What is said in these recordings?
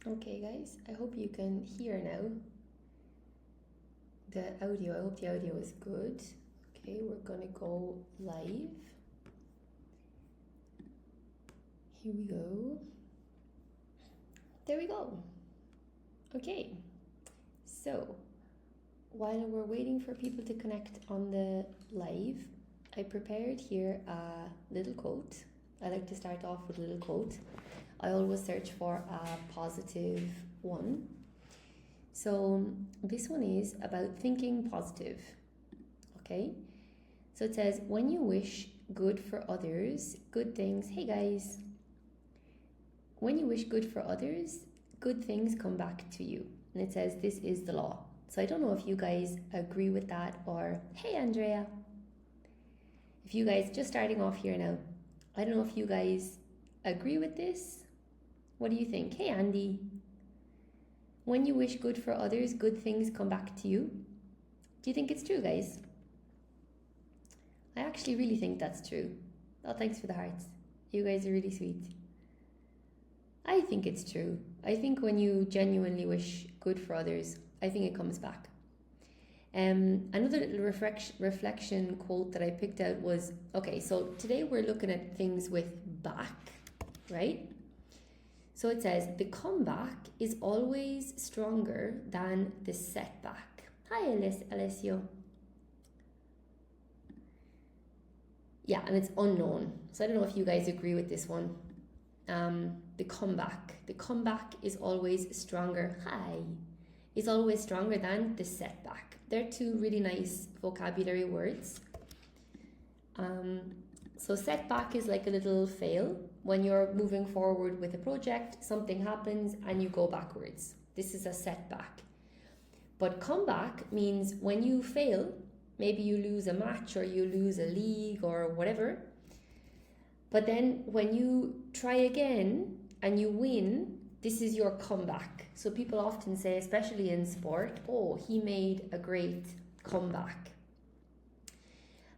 Okay, guys, I hope you can hear now the audio. I hope the audio is good. Okay, we're gonna go live. Here we go. There we go. Okay, so while we're waiting for people to connect on the live, I prepared here a little quote. I like to start off with a little quote. I always search for a positive one. So this one is about thinking positive. Okay, so it says, when you wish good for others, good things. Hey guys, when you wish good for others, good things come back to you. And it says, this is the law. So I don't know if you guys agree with that, or hey Andrea, if you guys just starting off here now, I don't know if you guys agree with this. What do you think? Hey Andy, when you wish good for others, good things come back to you. Do you think it's true, guys? I actually really think that's true. Oh, thanks for the hearts. You guys are really sweet. I think it's true. I think when you genuinely wish good for others, I think it comes back. Another little reflection quote that I picked out was, okay, so today we're looking at things with back, right? So it says, the comeback is always stronger than the setback. Hi, Alessio. Yeah, and it's unknown. So I don't know if you guys agree with this one. The comeback is always stronger. Hi. Is always stronger than the setback. They're two really nice vocabulary words. So setback is like a little fail. When you're moving forward with a project, something happens and you go backwards. This is a setback. But comeback means when you fail, maybe you lose a match or you lose a league or whatever. But then when you try again and you win, this is your comeback. So people often say, especially in sport, oh, he made a great comeback.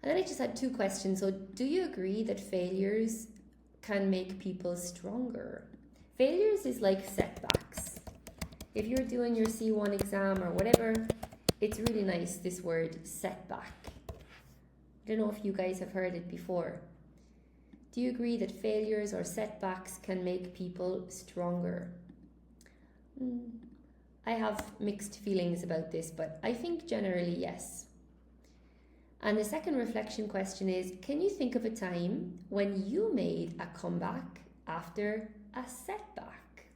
And then I just had two questions. So do you agree that failures can make people stronger? Failures is like setbacks. If you're doing your C1 exam or whatever, it's really nice, this word, setback. I don't know if you guys have heard it before. Do you agree that failures or setbacks can make people stronger? I have mixed feelings about this, but I think generally yes. And the second reflection question is, can you think of a time when you made a comeback after a setback?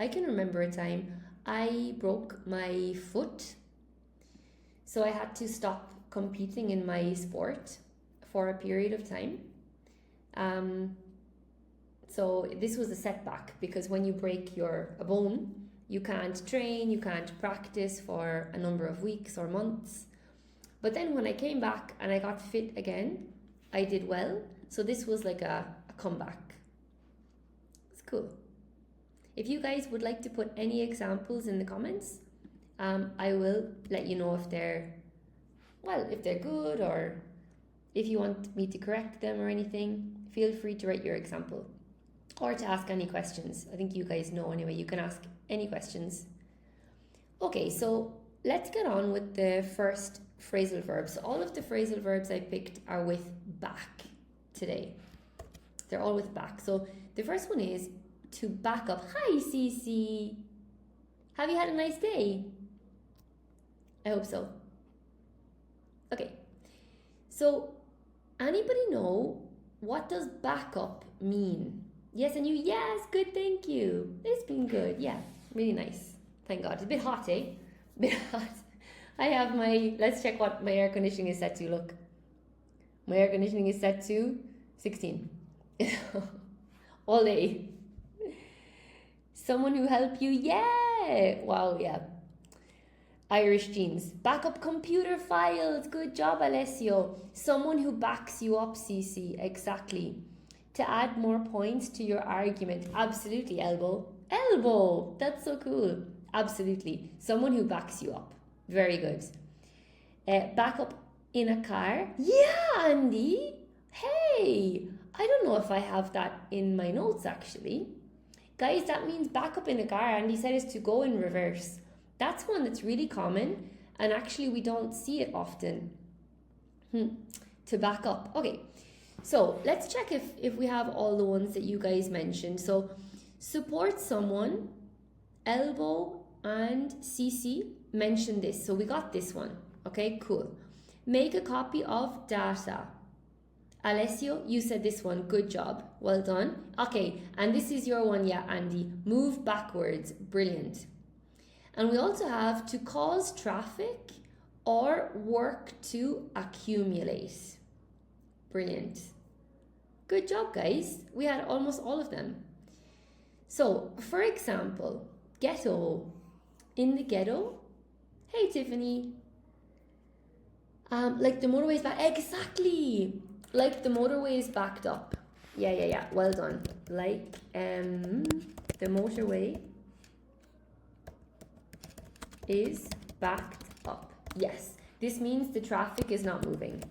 I can remember a time I broke my foot, so I had to stop competing in my sport for a period of time. So this was a setback, because when you break a bone, you can't train, you can't practice for a number of weeks or months. But then when I came back and I got fit again, I did well. So this was like a comeback. It's cool. If you guys would like to put any examples in the comments, I will let you know if they're good, or if you want me to correct them or anything. Feel free to write your example or to ask any questions. I think you guys know anyway, you can ask any questions. Okay, so let's get on with the first phrasal verb. So all of the phrasal verbs I picked are with back today. They're all with back. So the first one is to back up. Hi, Cece. Have you had a nice day? I hope so. Okay. So anybody know, what does back up mean? Yes, and you, yes, good, thank you. It's been good. Yeah, really nice. Thank God. It's a bit hot, eh? A bit hot. I have let's check what my air conditioning is set to. Look. My air conditioning is set to 16. All day. Someone who help you? Yeah. Wow, yeah. Irish genes. Backup computer files. Good job, Alessio. Someone who backs you up, Cece. Exactly. To add more points to your argument. Absolutely, Elbow. Elbow. That's so cool. Absolutely. Someone who backs you up. Very good. Backup in a car. Yeah, Andy. Hey. I don't know if I have that in my notes, actually. Guys, that means back up in the car. And he said is to go in reverse. That's one that's really common, and actually we don't see it often. To back up. Okay, so let's check if we have all the ones that you guys mentioned. So support someone, elbow and CC mentioned this. So we got this one. Okay, cool. Make a copy of data. Alessio, you said this one. Good job. Well done. Okay, and this is your one, yeah, Andy. Move backwards. Brilliant. And we also have to cause traffic or work to accumulate. Brilliant. Good job, guys. We had almost all of them. So, for example, ghetto. In the ghetto. Hey, Tiffany. Like the motorway is back. Exactly. Like the motorway is backed up. Yeah. Well done. Like the motorway is backed up. Yes. This means the traffic is not moving.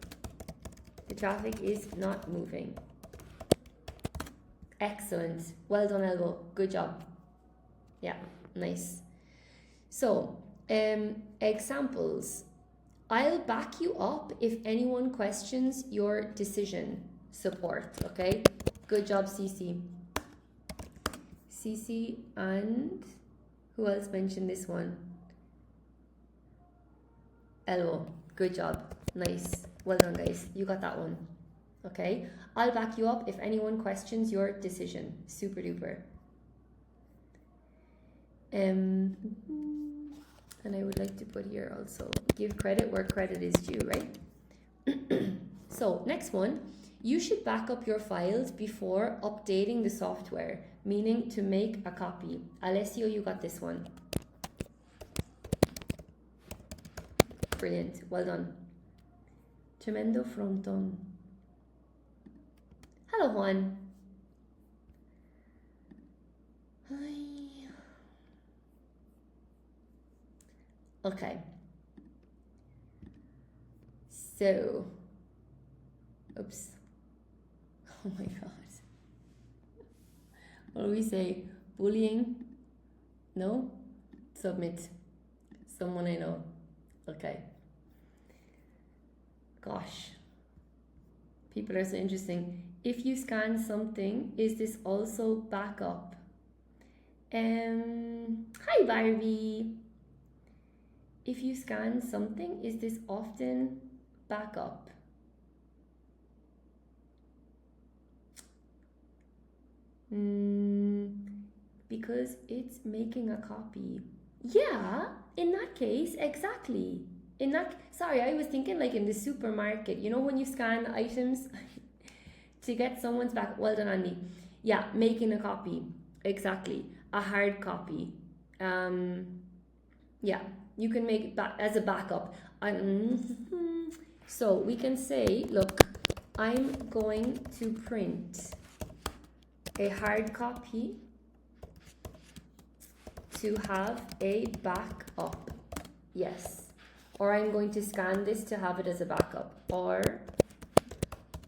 The traffic is not moving. Excellent. Well done, Elbow. Good job. Yeah, nice. So, examples. I'll back you up if anyone questions your decision. Support, okay? Good job, Cece. Cece and who else mentioned this one? Elbow. Good job. Nice. Well done, guys. You got that one. Okay. I'll back you up if anyone questions your decision. Super duper. And I would like to put here also, give credit where credit is due, right? So, next one. You should back up your files before updating the software, meaning to make a copy. Alessio, you got this one. Brilliant. Well done. Tremendo fronton. Hello, Juan. Hi. Okay. So, oops. Oh my God. What do we say? Bullying? No? Submit. Someone I know. Okay. Gosh. People are so interesting. If you scan something, is this also backup? Hi Barbie. If you scan something, is this often backup? Because it's making a copy. Yeah, in that case, exactly. Sorry, I was thinking like in the supermarket, you know, when you scan items to get someone's back. Well done, Andy. Yeah, making a copy. Exactly. A hard copy. Yeah, you can make it as a backup. So we can say, look, I'm going to print a hard copy to have a backup. Yes. Or I'm going to scan this to have it as a backup. Or,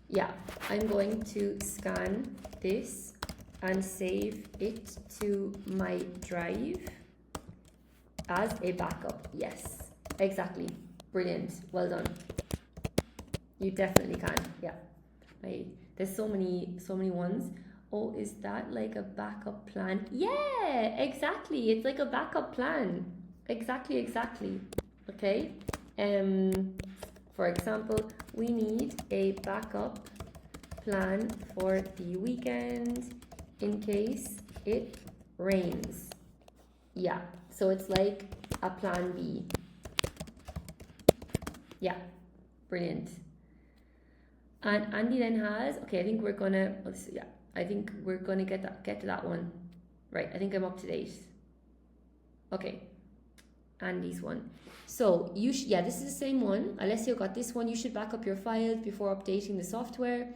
yeah, I'm going to scan this and save it to my drive as a backup. Yes, exactly. Brilliant. Well done. You definitely can. Yeah. There's so many ones. Oh, is that like a backup plan? Yeah, exactly. It's like a backup plan. Exactly. Okay. For example, we need a backup plan for the weekend in case it rains. Yeah. So it's like a plan B. Yeah. Brilliant. And Andy then has, okay, I think we're gonna get to that one. Right, I think I'm up to date. Okay, Andy's one. So this is the same one. Alessio got this one. You should back up your files before updating the software.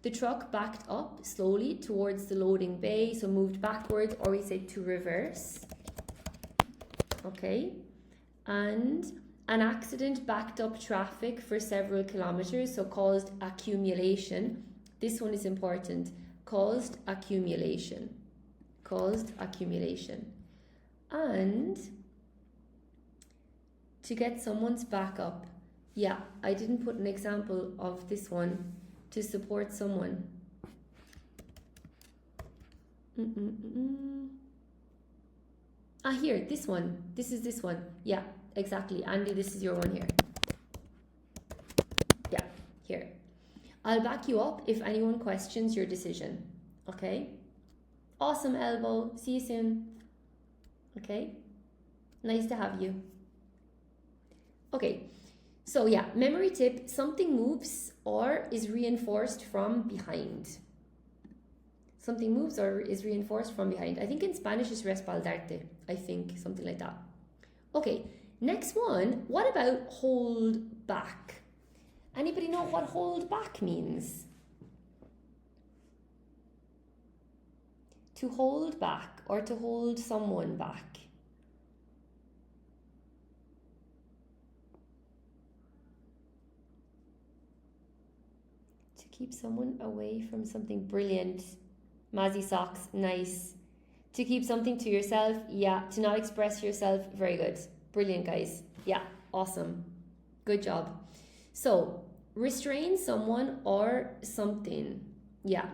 The truck backed up slowly towards the loading bay, so moved backwards, or we say to reverse. Okay, and an accident backed up traffic for several kilometers, so caused accumulation. This one is important. Caused accumulation. caused accumulation. And to get someone's back up. Yeah, I didn't put an example of this one. To support someone. Here, this one. This is this one. Yeah, exactly. Andy, this is your one here. Yeah, here. I'll back you up if anyone questions your decision. Okay? Awesome, Elbow. See you soon. Okay? Nice to have you. Okay. So yeah, memory tip, something moves or is reinforced from behind. Something moves or is reinforced from behind. I think in Spanish it's respaldarte. I think, something like that. Okay, next one. What about hold back? Anybody know what hold back means? To hold back or to hold someone back. To keep someone away from something. Brilliant. Mazzy socks, nice. To keep something to yourself, yeah. To not express yourself, very good. Brilliant, guys. Yeah, awesome. Good job. So, restrain someone or something. Yeah,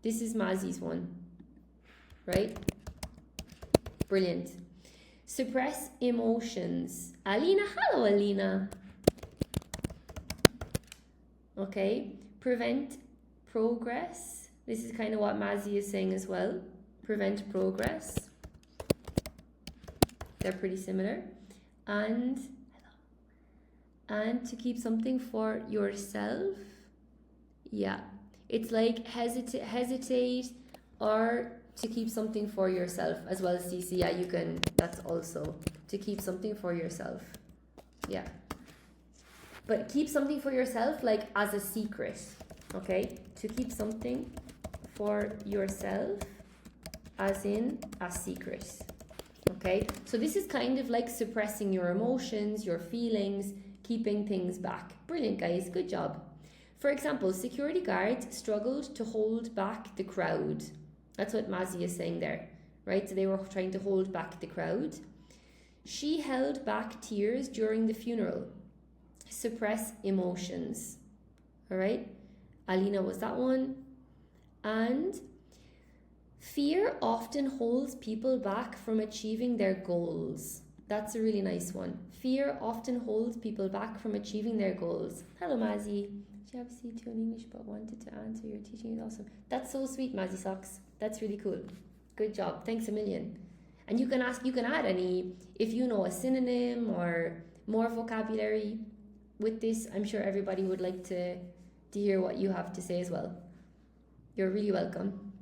this is Mazzy's one. Right? Brilliant. Suppress emotions. Alina, hello Alina. Okay. Prevent progress. This is kind of what Mazzy is saying as well. Prevent progress. They're pretty similar. And to keep something for yourself. Yeah. It's like hesitate or to keep something for yourself as well, Cece. Yeah, you can, that's also to keep something for yourself. Yeah. But keep something for yourself like as a secret. Okay? To keep something for yourself as in a secret. Okay? So this is kind of like suppressing your emotions, your feelings, keeping things back. Brilliant, guys. Good job. For example, security guards struggled to hold back the crowd. That's what Mazzy is saying there, right? So they were trying to hold back the crowd. She held back tears during the funeral. Suppress emotions. All right? Alina was that one. And fear often holds people back from achieving their goals. That's a really nice one. Fear often holds people back from achieving their goals. Hello, Mazzy. You have C2 in English but wanted to answer. Your teaching is awesome. That's so sweet, Mazzy Socks. That's really cool. Good job. Thanks a million. And you can add any, if you know a synonym or more vocabulary with this. I'm sure everybody would like to hear what you have to say as well. You're really welcome.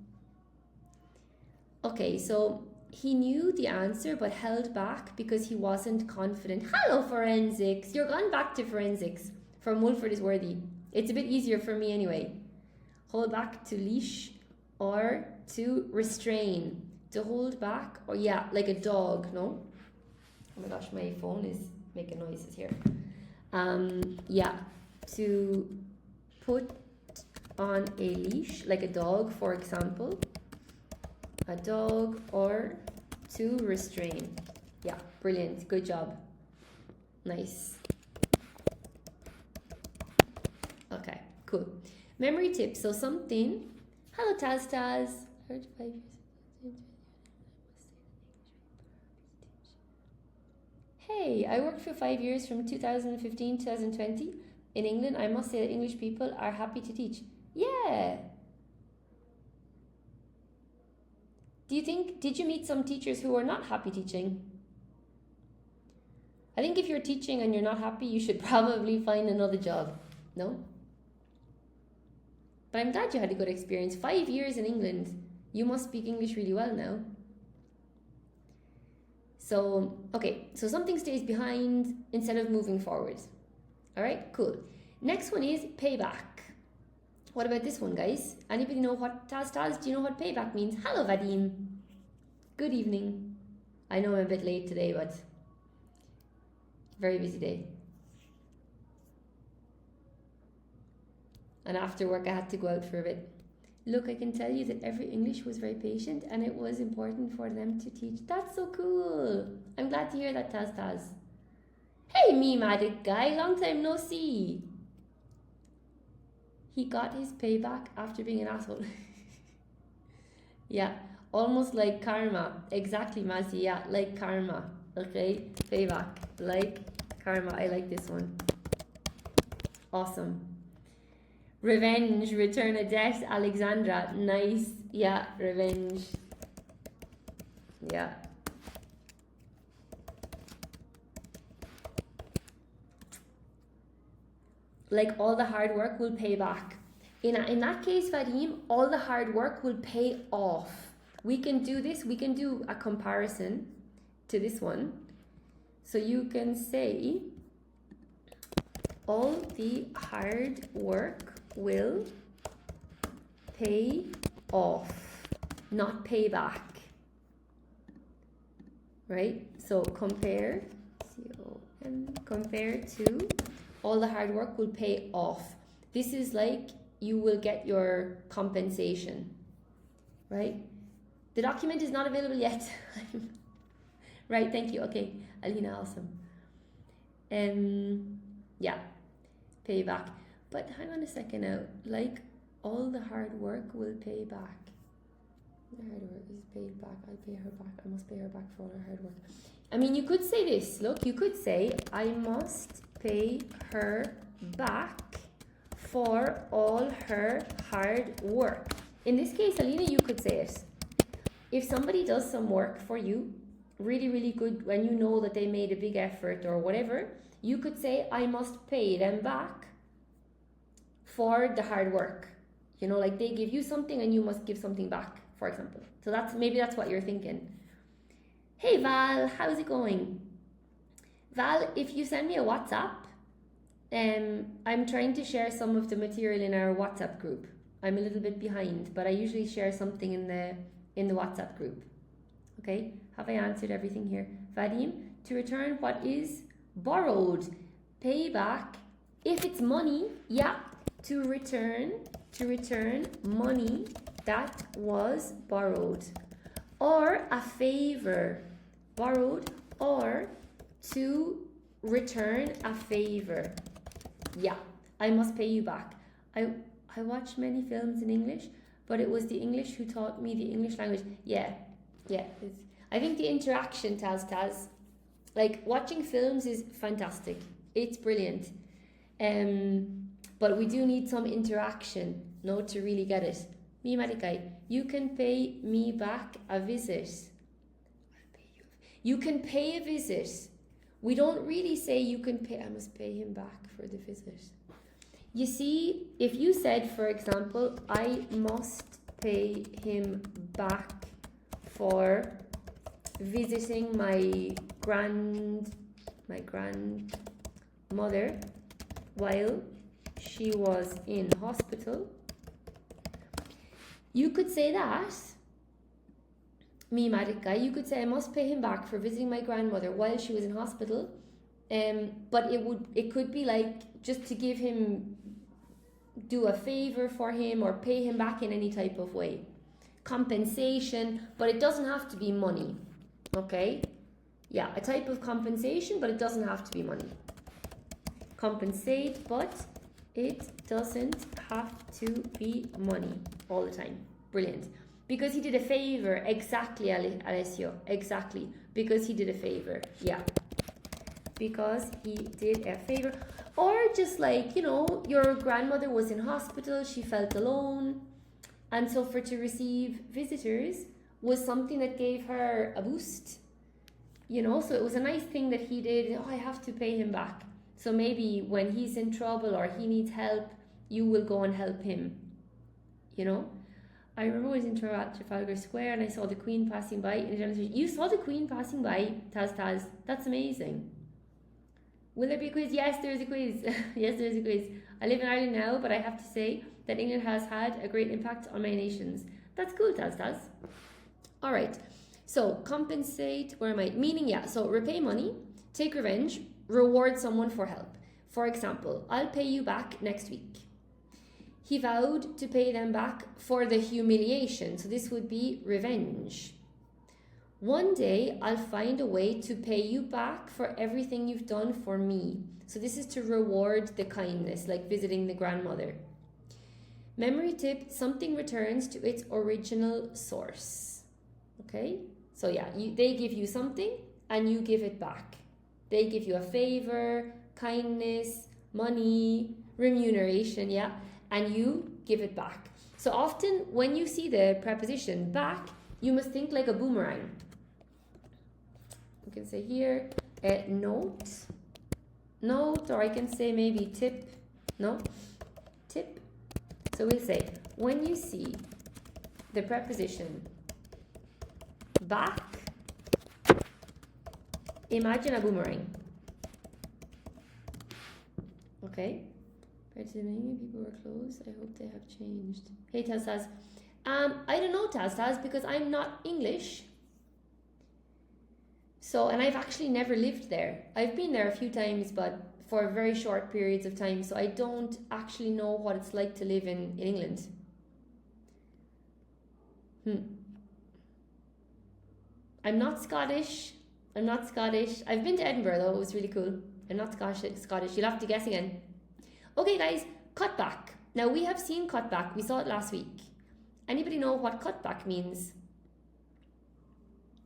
Okay, so he knew the answer but held back because he wasn't confident. Hello, forensics. You're gone back to forensics from Wolford is Worthy. It's a bit easier for me anyway. Hold back, to leash or to restrain. To hold back, or yeah, like a dog, no? Oh my gosh, my phone is making noises here. Yeah, to put on a leash, like a dog, for example. A dog, or to restrain. Yeah, brilliant. Good job. Nice. Okay, cool. Memory tips. So something. Hello, Taz Taz. Heard 5 years. Hey, I worked for 5 years from 2015 to 2020 in England. I must say that English people are happy to teach. Yeah. Did you meet some teachers who are not happy teaching? I think if you're teaching and you're not happy, you should probably find another job. No? But I'm glad you had a good experience. 5 years in England. You must speak English really well now. So, okay. So something stays behind instead of moving forward. All right, cool. Next one is payback. What about this one, guys? Anybody know what Taz, do you know what payback means? Hello, Vadim. Good evening. I know I'm a bit late today, but very busy day. And after work, I had to go out for a bit. Look, I can tell you that every English was very patient and it was important for them to teach. That's so cool. I'm glad to hear that, Taz. Hey, me magic guy, long time no see. He got his payback after being an asshole. Yeah, almost like karma. Exactly, Mazzy. Yeah, like karma. Okay, payback. Like karma. I like this one. Awesome. Revenge, return a debt, Alexandra. Nice. Yeah, revenge. Yeah. Like all the hard work will pay back. In that case, Vadim, all the hard work will pay off. We can do this. We can do a comparison to this one. So you can say all the hard work will pay off, not pay back. Right? So compare to all the hard work will pay off. This is like you will get your compensation. Right? The document is not available yet. Right, thank you. Okay, Alina, awesome. Yeah, payback. But hang on a second now. Like all the hard work will pay back. The hard work is paid back. I'll pay her back. I must pay her back for all her hard work. I mean, you could say this. Look, you could say, I must pay her back for all her hard work. In this case, Alina, you could say it. If somebody does some work for you, really, really good, when you know that they made a big effort or whatever, you could say, I must pay them back for the hard work. You know, like they give you something and you must give something back, for example. So maybe that's what you're thinking. Hey Val, how's it going? Val, if you send me a WhatsApp, I'm trying to share some of the material in our WhatsApp group. I'm a little bit behind, but I usually share something in the WhatsApp group. Okay, have I answered everything here? Vadim, to return what is borrowed. Pay back. If it's money, yeah, to return money that was borrowed. Or a favor. Borrowed or to return a favor. Yeah, I must pay you back. I watched many films in English, but it was the English who taught me the English language. Yeah. I think the interaction, Taz, like watching films is fantastic. It's brilliant. But we do need some interaction, to really get it. Me Marikai, you can pay me back a visit. You can pay a visit. We don't really say you can pay, I must pay him back for the visit. You see, if you said, for example, I must pay him back for visiting my grandmother while she was in hospital, you could say that. Me, magic guy, you could say I must pay him back for visiting my grandmother while she was in hospital. But it could be like just to do a favor for him or pay him back in any type of way. Compensation, but it doesn't have to be money. Okay? Yeah, a type of compensation, but it doesn't have to be money. Compensate, but it doesn't have to be money all the time. Brilliant. Because he did a favor. Exactly, Alessio. Exactly. Because he did a favor. Yeah. Because he did a favor. Or just like, your grandmother was in hospital. She felt alone. And so to receive visitors was something that gave her a boost. So it was a nice thing that he did. Oh, I have to pay him back. So maybe when he's in trouble or he needs help, you will go and help him. I remember I was in Trafalgar Square and I saw the Queen passing by. You saw the Queen passing by, Taz. That's amazing. Will there be a quiz? Yes, there is a quiz. Yes, there is a quiz. I live in Ireland now, but I have to say that England has had a great impact on many nations. That's cool, Taz. All right. So compensate, where am I? Meaning, yeah. So repay money, take revenge, reward someone for help. For example, I'll pay you back next week. He vowed to pay them back for the humiliation. So this would be revenge. One day I'll find a way to pay you back for everything you've done for me. So this is to reward the kindness, like visiting the grandmother. Memory tip, something returns to its original source. Okay? So yeah, they give you something and you give it back. They give you a favor, kindness, money, remuneration, yeah, and you give it back. So often when you see the preposition back, you must think like a boomerang. You can say here, note, or I can say maybe tip, no, tip. So we'll say, when you see the preposition back, imagine a boomerang. Okay? Many people were close. I hope they have changed. Hey, Taz. I don't know, Taz, because I'm not English. So, and I've actually never lived there. I've been there a few times, but for very short periods of time. So I don't actually know what it's like to live in England. I'm not Scottish. I've been to Edinburgh though. It was really cool. I'm not Scottish. You'll have to guess again. Okay, guys, cutback. Now, we have seen cutback. We saw it last week. Anybody know what cutback means?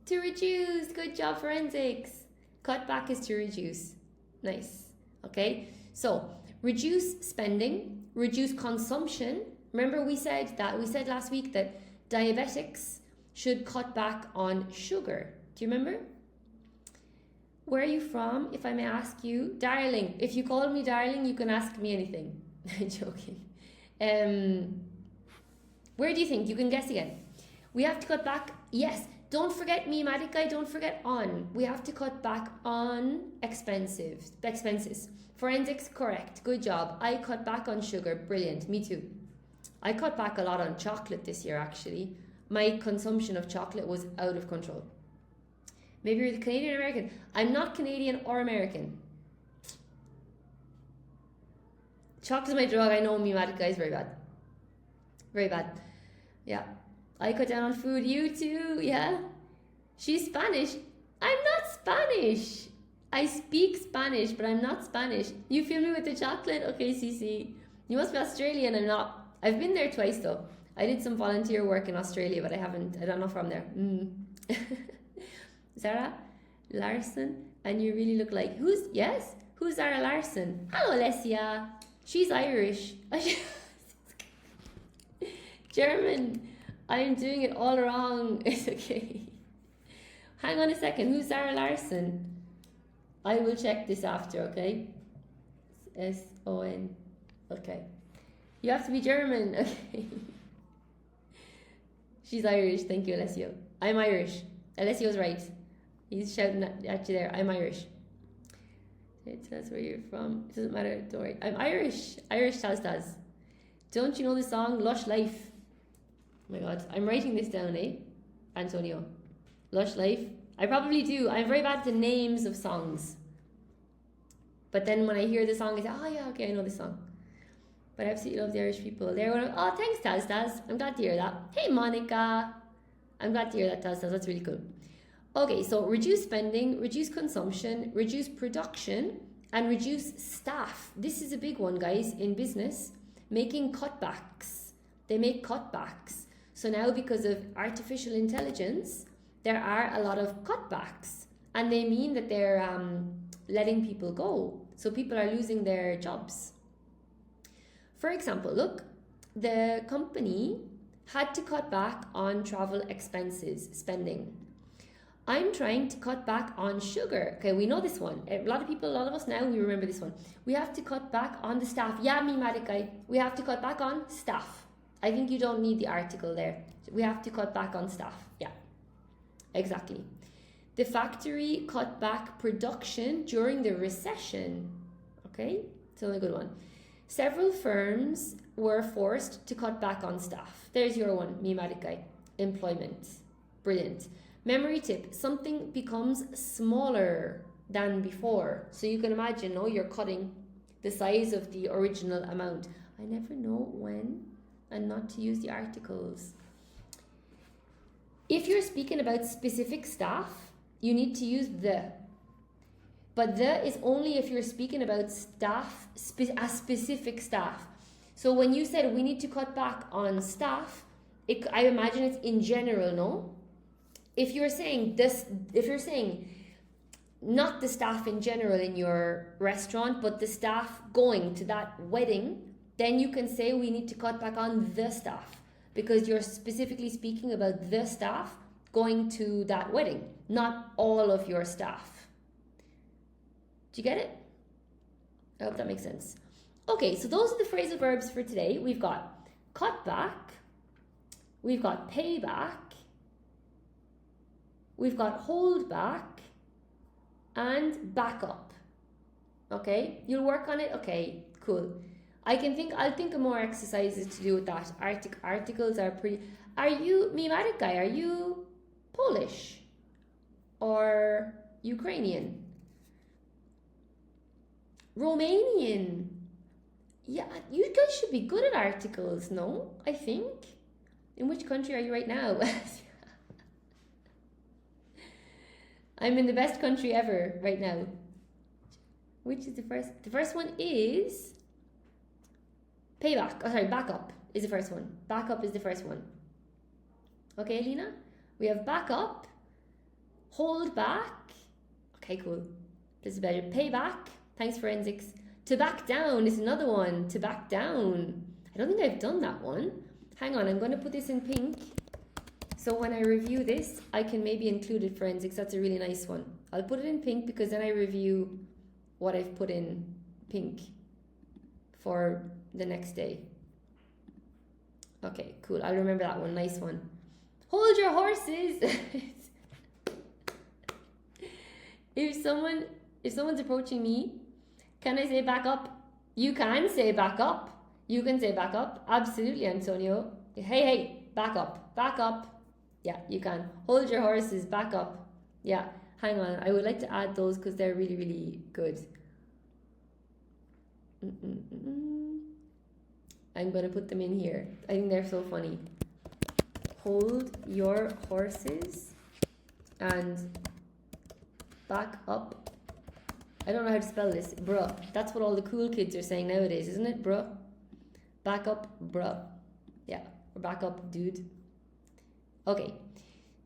To reduce. Good job, forensics. Cutback is to reduce. Nice. Okay, so reduce spending, reduce consumption. Remember we said last week that diabetics should cut back on sugar. Do you remember? Where are you from, if I may ask you? Darling. If you call me darling, you can ask me anything. Joking. Where do you think? You can guess again. We have to cut back. Yes. Don't forget me, Madikai. Don't forget on. We have to cut back on expenses. Forensics, correct. Good job. I cut back on sugar. Brilliant. Me too. I cut back a lot on chocolate this year, actually. My consumption of chocolate was out of control. Maybe you're the Canadian or American. I'm not Canadian or American. Chocolate's my drug. I know, me, Madika is very bad. Very bad. Yeah. I cut down on food. You too. Yeah. She's Spanish. I'm not Spanish. I speak Spanish, but I'm not Spanish. You feel me with the chocolate? Okay, Cece. You must be Australian. I'm not. I've been there twice though. I did some volunteer work in Australia, but I don't know from there. Zara Larson, and you really look like who's Zara Larson? Hello, Alessia. She's Irish. German. I'm doing it all wrong. It's okay. Hang on a second. Who's Zara Larson? I will check this after, okay? S-O-N. Okay. You have to be German. Okay. She's Irish. Thank you, Alessio. I'm Irish. Alessio's right. He's shouting at you there. I'm Irish. That's where you're from. It doesn't matter. Don't worry. I'm Irish. Irish Taz. Don't you know the song Lush Life? Oh my God. I'm writing this down, eh? Antonio. Lush Life. I probably do. I'm very bad at the names of songs. But then when I hear the song, I say, oh yeah, okay, I know this song. But I absolutely love the Irish people. They're one of, oh, thanks, Taz. I'm glad to hear that. Hey, Monica. I'm glad to hear that, Taz. That's really cool. Okay, so reduce spending, reduce consumption, reduce production, and reduce staff. This is a big one, guys, in business. Making cutbacks. They make cutbacks. So now, because of artificial intelligence, there are a lot of cutbacks. And they mean that they're letting people go. So people are losing their jobs. For example, look, the company had to cut back on travel expenses, spending. I'm trying to cut back on sugar. Okay, we know this one. A lot of us now, we remember this one. We have to cut back on the staff. Yeah, me, Madikai. We have to cut back on staff. I think you don't need the article there. We have to cut back on staff. Yeah, exactly. The factory cut back production during the recession. Okay, it's another good one. Several firms were forced to cut back on staff. There's your one, me, Madikai. Employment. Brilliant. Memory tip, something becomes smaller than before. So you can imagine, you're cutting the size of the original amount. I never know when and not to use the articles. If you're speaking about specific staff, you need to use the. But the is only if you're speaking about staff, a specific staff. So when you said we need to cut back on staff, I imagine it's in general, no? If you're saying this, if you're saying not the staff in general in your restaurant, but the staff going to that wedding, then you can say we need to cut back on the staff because you're specifically speaking about the staff going to that wedding, not all of your staff. Do you get it? I hope that makes sense. Okay, so those are the phrasal verbs for today. We've got cut back, we've got pay back, we've got hold back, and back up. Okay, you'll work on it. Okay, cool. I'll think of more exercises to do with that. Articles are pretty. Are you, mimetic guy, are you Polish or Ukrainian? Romanian? Yeah, you guys should be good at articles, no? I think. In which country are you right now? I'm in the best country ever right now. Which is the first? The first one is payback. Oh, sorry, back up is the first one. Back up is the first one. Okay, Lena? We have back up, hold back. Okay, cool. This is better. Payback. Thanks, forensics. To back down is another one. To back down. I don't think I've done that one. Hang on, I'm going to put this in pink. So when I review this, I can maybe include it, forensics. That's a really nice one. I'll put it in pink because then I review what I've put in pink for the next day. Okay, cool. I'll remember that one. Nice one. Hold your horses. If someone's approaching me, can I say back up? You can say back up. You can say back up. Absolutely, Antonio. Hey, back up. Back up. Yeah, you can. Hold your horses, back up. Yeah, hang on. I would like to add those because they're really, really good. I'm going to put them in here. I think they're so funny. Hold your horses and back up. I don't know how to spell this. Bruh. That's what all the cool kids are saying nowadays, isn't it? Bruh. Back up, bruh. Yeah, or back up, dude. Okay,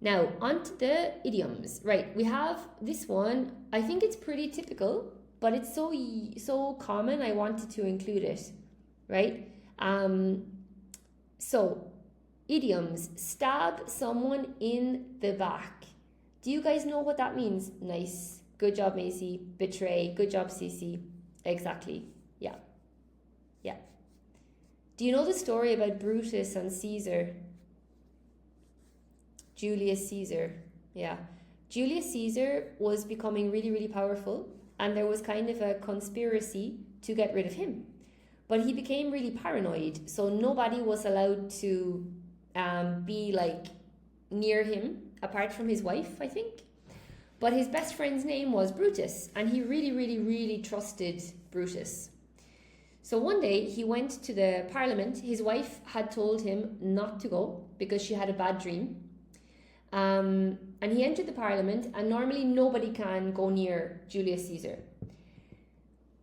now on to the idioms. Right, we have this one. I think it's pretty typical, but it's so common. I wanted to include it, right? So idioms: stab someone in the back. Do you guys know what that means? Nice, good job, Macy. Betray, good job, Cece. Exactly, yeah. Do you know the story about Brutus and Caesar? Julius Caesar, yeah. Julius Caesar was becoming really, really powerful, and there was kind of a conspiracy to get rid of him. But he became really paranoid, so nobody was allowed to be like near him, apart from his wife, I think. But his best friend's name was Brutus, and he really, really, really trusted Brutus. So one day he went to the parliament. His wife had told him not to go because she had a bad dream. And he entered the parliament, and normally nobody can go near Julius Caesar.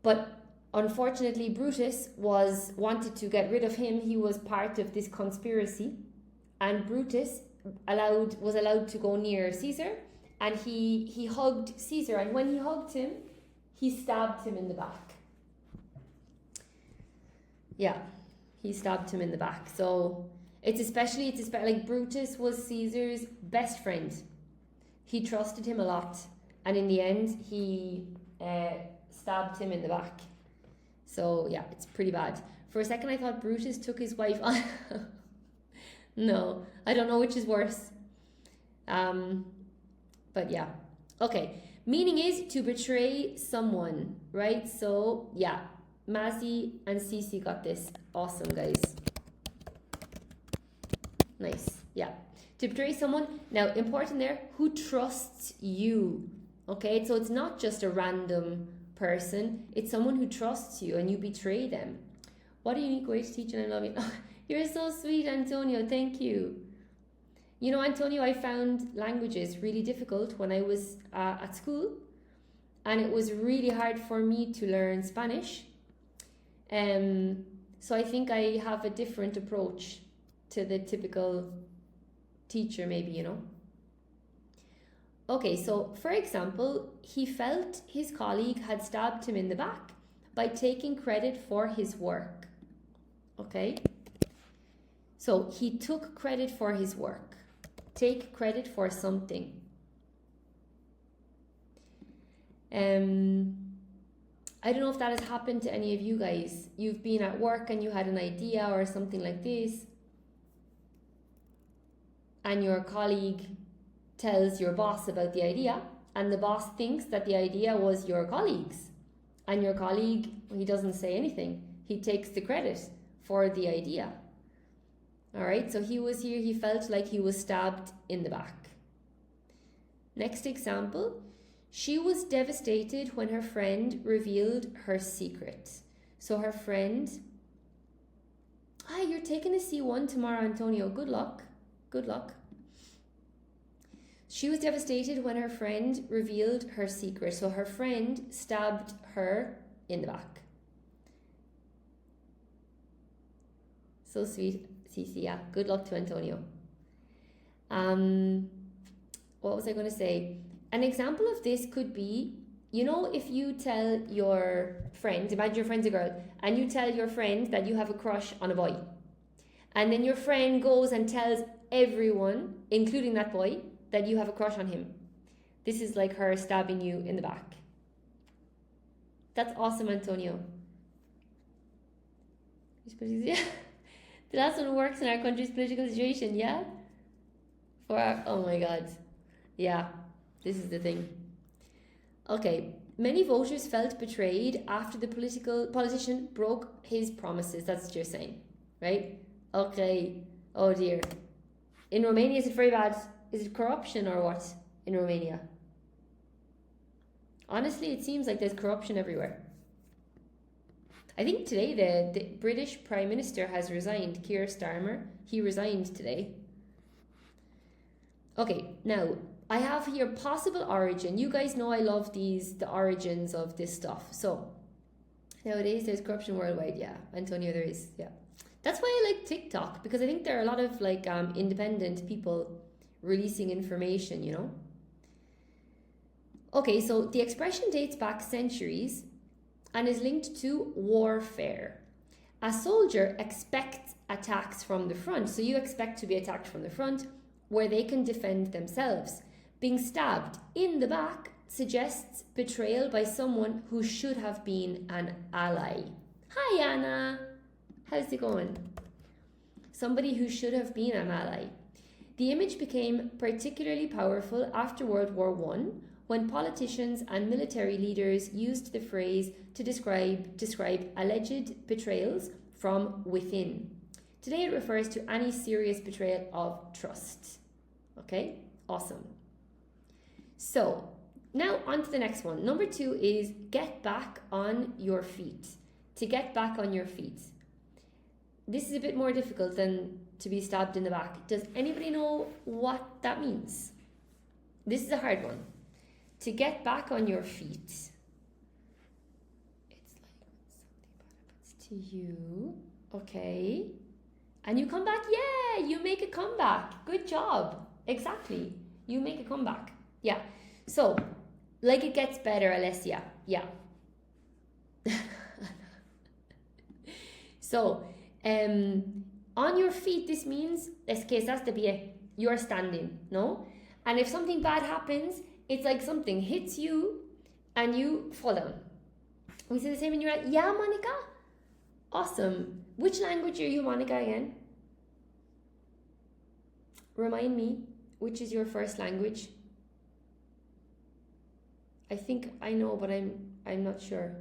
But unfortunately, Brutus wanted to get rid of him. He was part of this conspiracy, and Brutus was allowed to go near Caesar, and he hugged Caesar, and when he hugged him, he stabbed him in the back. Yeah, he stabbed him in the back. So it's especially like Brutus was Caesar's best friend. He trusted him a lot, and in the end, he stabbed him in the back. So yeah, it's pretty bad. For a second, I thought Brutus took his wife on. No, I don't know which is worse. But yeah, okay. Meaning is to betray someone, right? So yeah, Mazi and Cece got this. Awesome, guys. Nice. Yeah. To betray someone. Now, important there, who trusts you. Okay, so it's not just a random person. It's someone who trusts you and you betray them. What a unique way to teach, and I love it. You're so sweet, Antonio. Thank you. You know, Antonio, I found languages really difficult when I was at school, and it was really hard for me to learn Spanish. So I think I have a different approach to the typical teacher, maybe, you know. Okay, so for example, he felt his colleague had stabbed him in the back by taking credit for his work. Okay, so he took credit for his work. Take credit for something. I don't know if that has happened to any of you guys. You've been at work and you had an idea or something like this, and your colleague tells your boss about the idea, and the boss thinks that the idea was your colleague's, and your colleague, he doesn't say anything. He takes the credit for the idea. All right, so he was here, he felt like he was stabbed in the back. Next example, she was devastated when her friend revealed her secret. So her friend, you're taking a C1 tomorrow, Antonio. Good luck. Good luck. She was devastated when her friend revealed her secret. So her friend stabbed her in the back. So sweet, Cici. Yeah, good luck to Antonio. What was I going to say? An example of this could be, you know, if you tell your friend, imagine your friend's a girl, and you tell your friend that you have a crush on a boy. And then your friend goes and tells everyone, including that boy, that you have a crush on him. This is like her stabbing you in the back. That's awesome, Antonio. The last one works in our country's political situation, yeah? Oh my God. Yeah, this is the thing. Okay, many voters felt betrayed after the politician broke his promises. That's what you're saying, right? Okay. Oh dear. In Romania, is it very bad? Is it corruption or what in Romania? Honestly, it seems like there's corruption everywhere. I think today the British Prime Minister has resigned, Keir Starmer. He resigned today. Okay, now I have here possible origin. You guys know I love the origins of this stuff. So nowadays there's corruption worldwide. Yeah, Antonio, there is. Yeah, that's why I like TikTok, because I think there are a lot of like independent people releasing information, you know. Okay, so the expression dates back centuries and is linked to warfare. A soldier expects attacks from the front, so you expect to be attacked from the front where they can defend themselves. Being stabbed in the back suggests betrayal by someone who should have been an ally. Hi Anna, how's it going? Somebody who should have been an ally. The image became particularly powerful after World War I, when politicians and military leaders used the phrase to describe alleged betrayals from within. Today it refers to any serious betrayal of trust. Okay, awesome. So now on to the next one. Number 2 is get back on your feet. To get back on your feet. This is a bit more difficult than to be stabbed in the back. Does anybody know what that means? This is a hard one. To get back on your feet. It's like when something bad happens to you. Okay. And you come back. Yeah, you make a comeback. Good job. Exactly. You make a comeback. Yeah. So, like it gets better, Alessia. Yeah. So, on your feet, this means, es que estás de pie. You're standing, no? And if something bad happens, it's like something hits you and you fall down. We say the same when you're at, yeah, Monica? Awesome. Which language are you, Monica, again? Remind me, which is your first language? I think I know, but I'm not sure.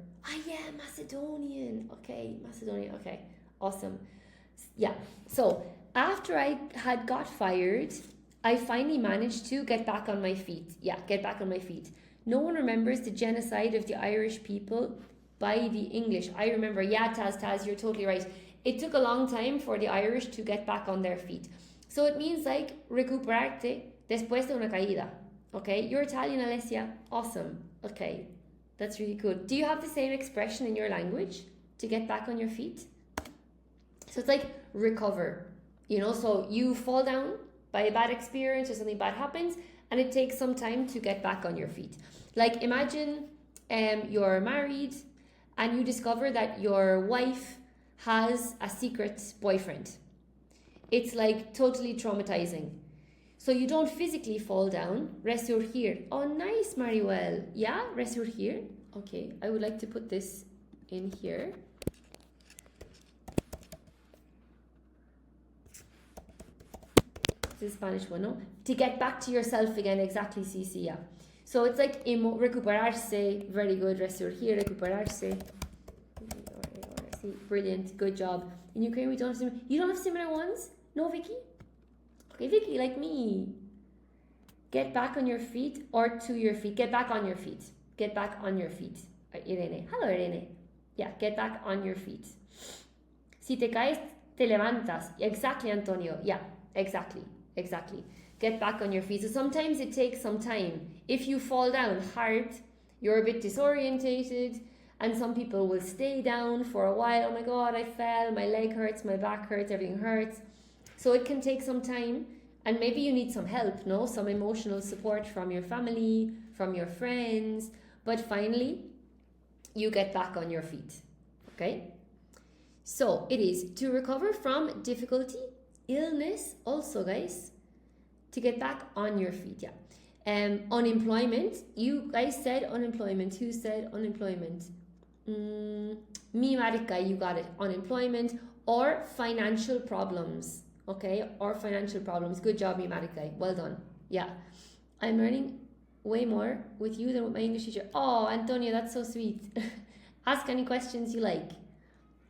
Yeah, Macedonian. Okay, Macedonian. Okay, awesome. Yeah, so after I had got fired, I finally managed to get back on my feet. Yeah, get back on my feet. No one remembers the genocide of the Irish people by the English. I remember, yeah, Taz, you're totally right. It took a long time for the Irish to get back on their feet. So it means like recuperarte después de una caída. Okay, you're Italian, Alessia. Awesome. Okay, that's really good. Do you have the same expression in your language to get back on your feet? So it's like recover. You know, so you fall down by a bad experience or something bad happens, and it takes some time to get back on your feet. Like imagine you're married and you discover that your wife has a secret boyfriend. It's like totally traumatizing. So you don't physically fall down, resurgir. Oh, nice, Mariel. Yeah, resurgir. Okay, I would like to put this in here. This is Spanish one, no? To get back to yourself again, exactly, Cici, yeah. So it's like recuperarse, very good, resurgir, recuperarse. Brilliant, good job. In Ukraine, we don't have similar. You don't have similar ones? No, Vicky? Okay, Vicky, like me. Get back on your feet or to your feet. Get back on your feet. Get back on your feet. Irene. Hello, Irene. Yeah, get back on your feet. Si te caes, te levantas. Exactly, Antonio. Yeah, exactly. Get back on your feet. So sometimes it takes some time. If you fall down hard, you're a bit disorientated, and some people will stay down for a while. Oh my God, I fell, my leg hurts, my back hurts, everything hurts. So it can take some time, and maybe you need some help, no? Some emotional support from your family, from your friends. But finally, you get back on your feet, okay? So it is to recover from difficulty, illness also, guys, to get back on your feet, yeah. Unemployment, you guys said unemployment. Who said unemployment? Me, Marika, you got it. Unemployment or financial problems, okay? Or financial problems. Good job, me, Marika. Well done. Yeah. I'm learning way more with you than with my English teacher. Oh, Antonio, that's so sweet. Ask any questions you like.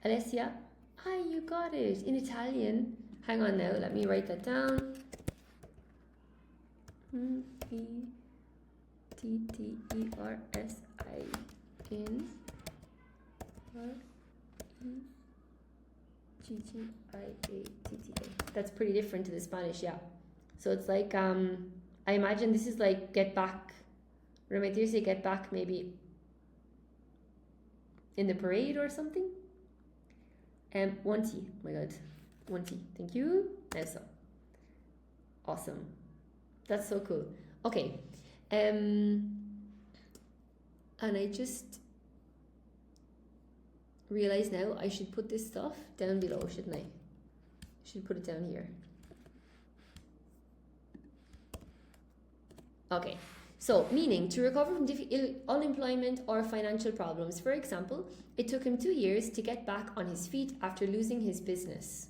Alessia? Hi, you got it. In Italian. Hang on now. Let me write that down. P-T-T-E-R-S-I-N R-E-G-G-I-A-T-T-A. That's pretty different to the Spanish, yeah. So it's like, I imagine this is like get back. Remitirse, get back maybe in the parade or something. One T. Oh my God. One T. Thank you. Now so. Awesome. That's so cool. Okay. And I just realize now I should put this stuff down below, shouldn't I? Should put it down here. Okay. So, meaning to recover from unemployment or financial problems. For example, it took him 2 years to get back on his feet after losing his business.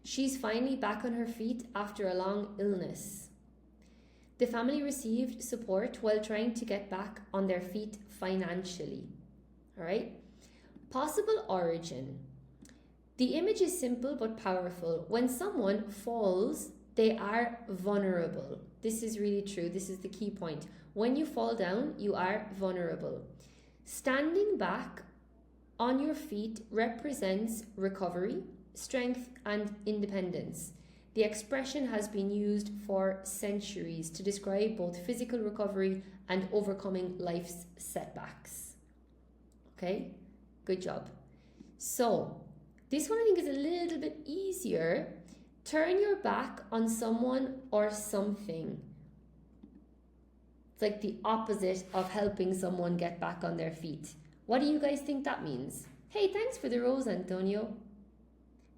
She's finally back on her feet after a long illness. The family received support while trying to get back on their feet financially. All right? Possible origin. The image is simple but powerful. When someone falls, they are vulnerable. This is really true. This is the key point. When you fall down, you are vulnerable. Standing back on your feet represents recovery, strength, and independence. The expression has been used for centuries to describe both physical recovery and overcoming life's setbacks. Okay, good job. So, this one I think is a little bit easier. Turn your back on someone or something. It's like the opposite of helping someone get back on their feet. What do you guys think that means? Hey, thanks for the rose, Antonio.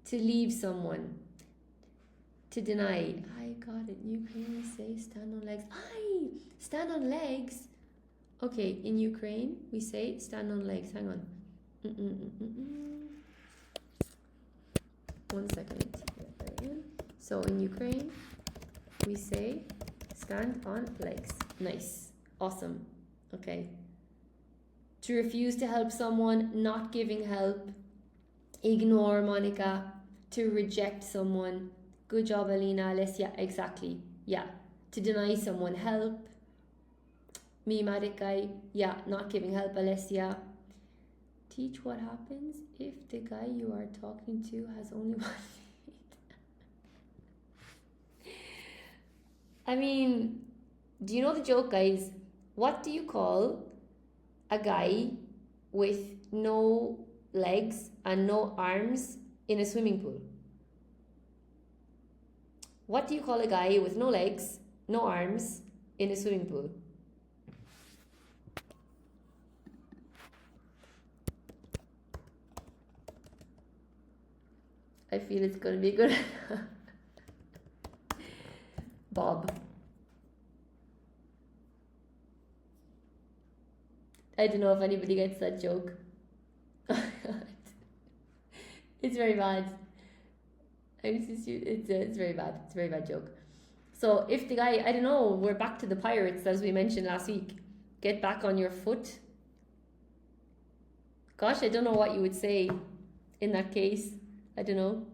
To leave someone. To deny. I got it. In Ukraine we say stand on legs. Stand on legs. Okay, in Ukraine we say stand on legs. Hang on. 1 second. So in Ukraine we say stand on legs. Nice. Awesome. Okay. To refuse to help someone, not giving help. Ignore, Monica. To reject someone. Good job, Alina. Alessia, exactly. Yeah. To deny someone help. Me, Marikai. Yeah, not giving help, Alessia. Teach what happens if the guy you are talking to has only one feet. I mean, do you know the joke, guys? What do you call a guy with no legs and no arms in a swimming pool? What do you call a guy with no legs, no arms in a swimming pool? I feel it's going to be good. Bob. I don't know if anybody gets that joke. It's very bad. It's very bad. It's a very bad joke. So if the guy, I don't know, we're back to the pirates as we mentioned last week. Get back on your foot. Gosh, I don't know what you would say in that case. I don't know.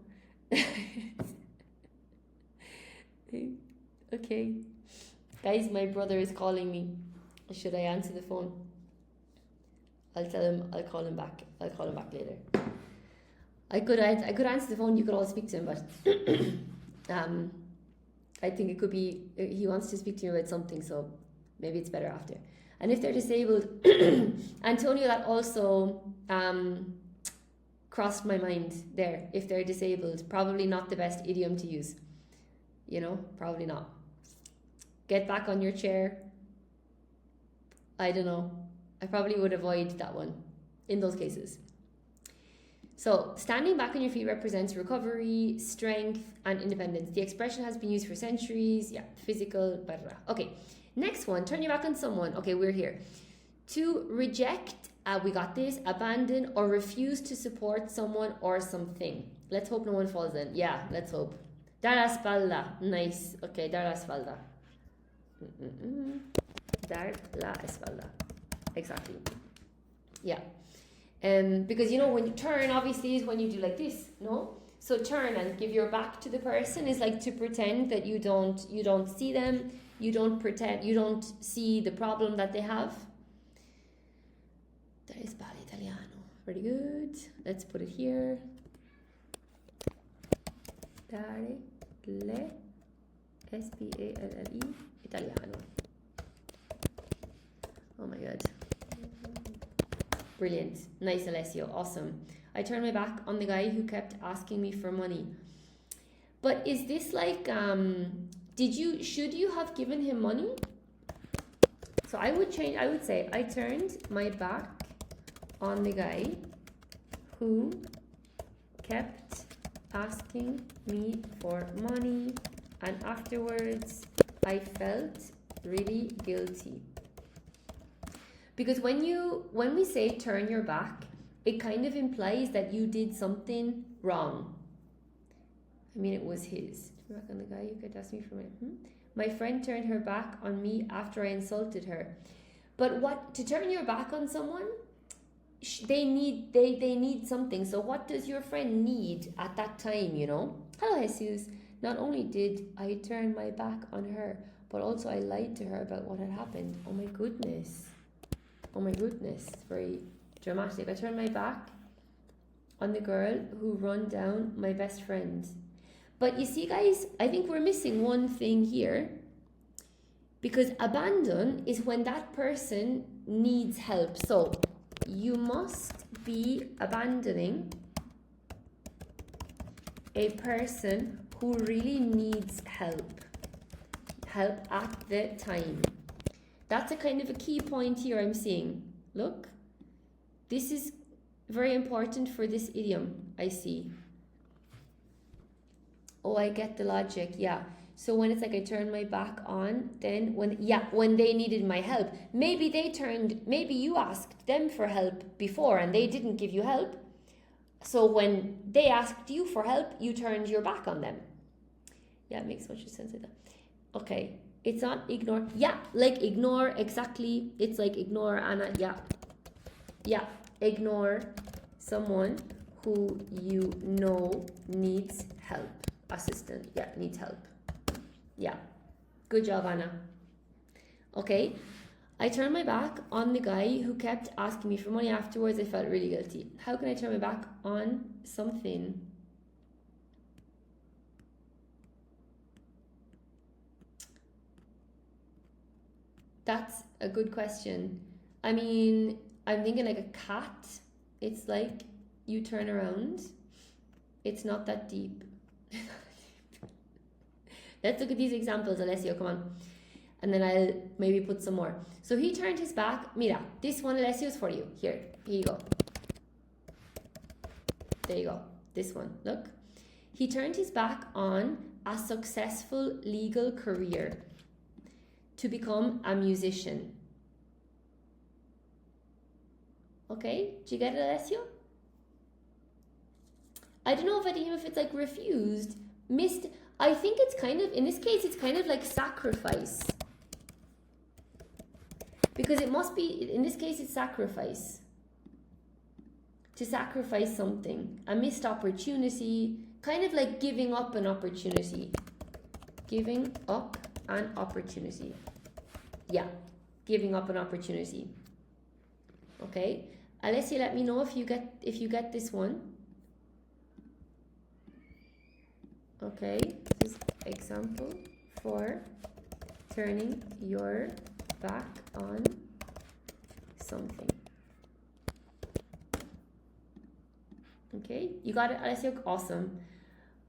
Okay. Guys, my brother is calling me. Should I answer the phone? I'll tell him I'll call him back. I'll call him back later. I could answer the phone, you could all speak to him, but I think it could be he wants to speak to you about something, so maybe it's better after. And if they're disabled, Antonio, that also crossed my mind there. If they're disabled, probably not the best idiom to use. You know, probably not. Get back on your chair. I don't know. I probably would avoid that one in those cases. So, standing back on your feet represents recovery, strength, and independence. The expression has been used for centuries. Yeah, physical, blah, blah, blah. Okay, next one. Turn your back on someone. Okay, we're here. To reject, we got this, abandon, or refuse to support someone or something. Let's hope no one falls in. Yeah, let's hope. Dar la espalda. Nice. Okay, dar la espalda. Dar la espalda. Exactly. Yeah. Because you know when you turn, obviously is when you do like this, no? So turn and give your back to the person is like to pretend that you don't see them, you don't see the problem that they have. That is bad Italiano. Very good. Let's put it here. Dare le Spalle Italiano. Oh my god. Brilliant. Nice, Alessio. Awesome. I turned my back on the guy who kept asking me for money. But is this like, should you have given him money? So I would say, I turned my back on the guy who kept asking me for money, and afterwards I felt really guilty. Because when we say turn your back, it kind of implies that you did something wrong. I mean, it was his. Turn back on the guy who kept asking me for money. My friend turned her back on me after I insulted her. But to turn your back on someone, they need something. So what does your friend need at that time, you know? Hello, Jesus. Not only did I turn my back on her, but also I lied to her about what had happened. Oh my goodness. Oh my goodness, very dramatic. I turned my back on the girl who run down my best friend. But you see, guys, I think we're missing one thing here. Because abandon is when that person needs help. So you must be abandoning a person who really needs help at the time. That's a kind of a key point here I'm seeing. Look, this is very important for this idiom, I see. Oh, I get the logic, yeah. So when it's like I turned my back on, then when they needed my help, maybe you asked them for help before and they didn't give you help. So when they asked you for help, you turned your back on them. Yeah, it makes much sense like that. Okay. It's not ignore. Yeah, like ignore, exactly. It's like ignore, Anna. Yeah. Ignore someone who you know needs help. Assistant. Yeah, needs help. Yeah. Good job, Anna. Okay. I turned my back on the guy who kept asking me for money afterwards. I felt really guilty. How can I turn my back on something? That's a good question. I mean, I'm thinking like a cat. It's like you turn around. It's not that deep. Let's look at these examples, Alessio, come on. And then I'll maybe put some more. So he turned his back. Mira, this one, Alessio, is for you. Here you go. There you go. This one, look. He turned his back on a successful legal career to become a musician. Okay, do you get it, Alessio? I don't know if it's like refused, missed. I think it's kind of, in this case, it's kind of like sacrifice. Because it must be, in this case, it's sacrifice. To sacrifice something. A missed opportunity. Kind of like giving up an opportunity. Giving up an opportunity. Yeah, giving up an opportunity. Okay, Alessia, let me know if you get this one. Okay, this is example for turning your back on something. Okay, you got it, Alessia? Awesome.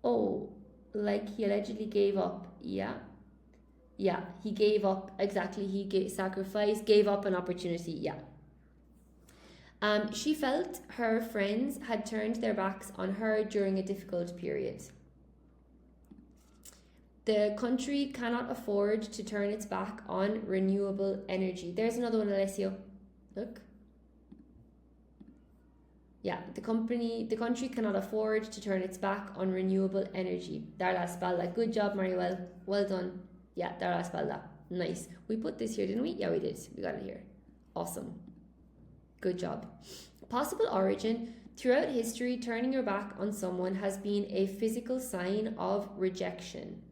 Oh, like he allegedly gave up. Yeah, he gave up. Exactly, he gave up an opportunity. Yeah. She felt her friends had turned their backs on her during a difficult period. The country cannot afford to turn its back on renewable energy. There's another one, Alessio. Look. Yeah, the country cannot afford to turn its back on renewable energy. Darla spalla. Good job, Mariel. Well done. Yeah, Darla spalla. Nice. We put this here, didn't we? Yeah, we did. We got it here. Awesome. Good job. Possible origin. Throughout history, turning your back on someone has been a physical sign of rejection.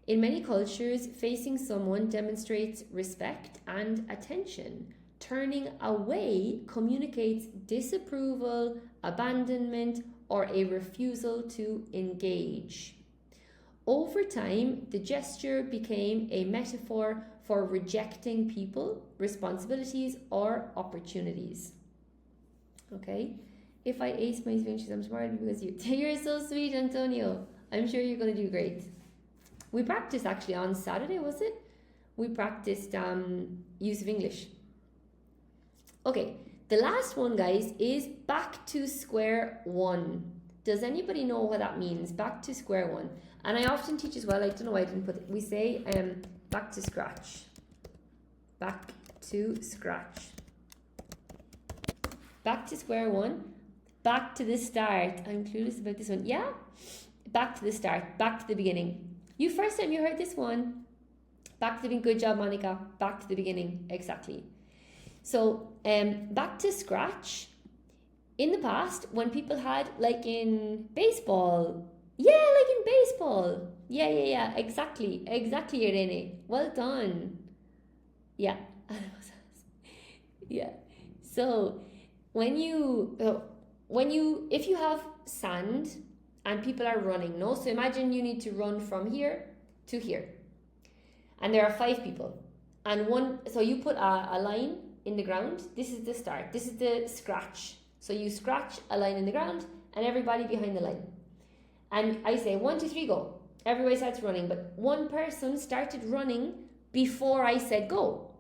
In many cultures, facing someone demonstrates respect and attention. Turning away communicates disapproval, abandonment, or a refusal to engage. Over time, the gesture became a metaphor for rejecting people, responsibilities, or opportunities. Okay? If I ace my speeches, I'm smart because you're so sweet, Antonio. I'm sure you're going to do great. We practiced actually on Saturday, was it? We practiced use of English. Okay, the last one, guys, is back to square one. Does anybody know what that means? Back to square one. And I often teach as well, I don't know why I didn't put it. We say back to scratch. Back to scratch. Back to square one. Back to the start. I'm clueless about this one. Yeah? Back to the start. Back to the beginning. You first time you heard this one. Back to the beginning. Good job, Monica. Back to the beginning. Exactly. So, back to scratch. In the past, when people had, like in baseball. Yeah, like in baseball. Yeah. Exactly, Irene. Well done. Yeah. Yeah. So, if you have sand and people are running, no? So imagine you need to run from here to here. And there are 5 people. And so you put a line in the ground. This is the start. This is the scratch. So you scratch a line in the ground and everybody behind the line. And I say 1, 2, 3, go. Everybody starts running, but one person started running before I said go.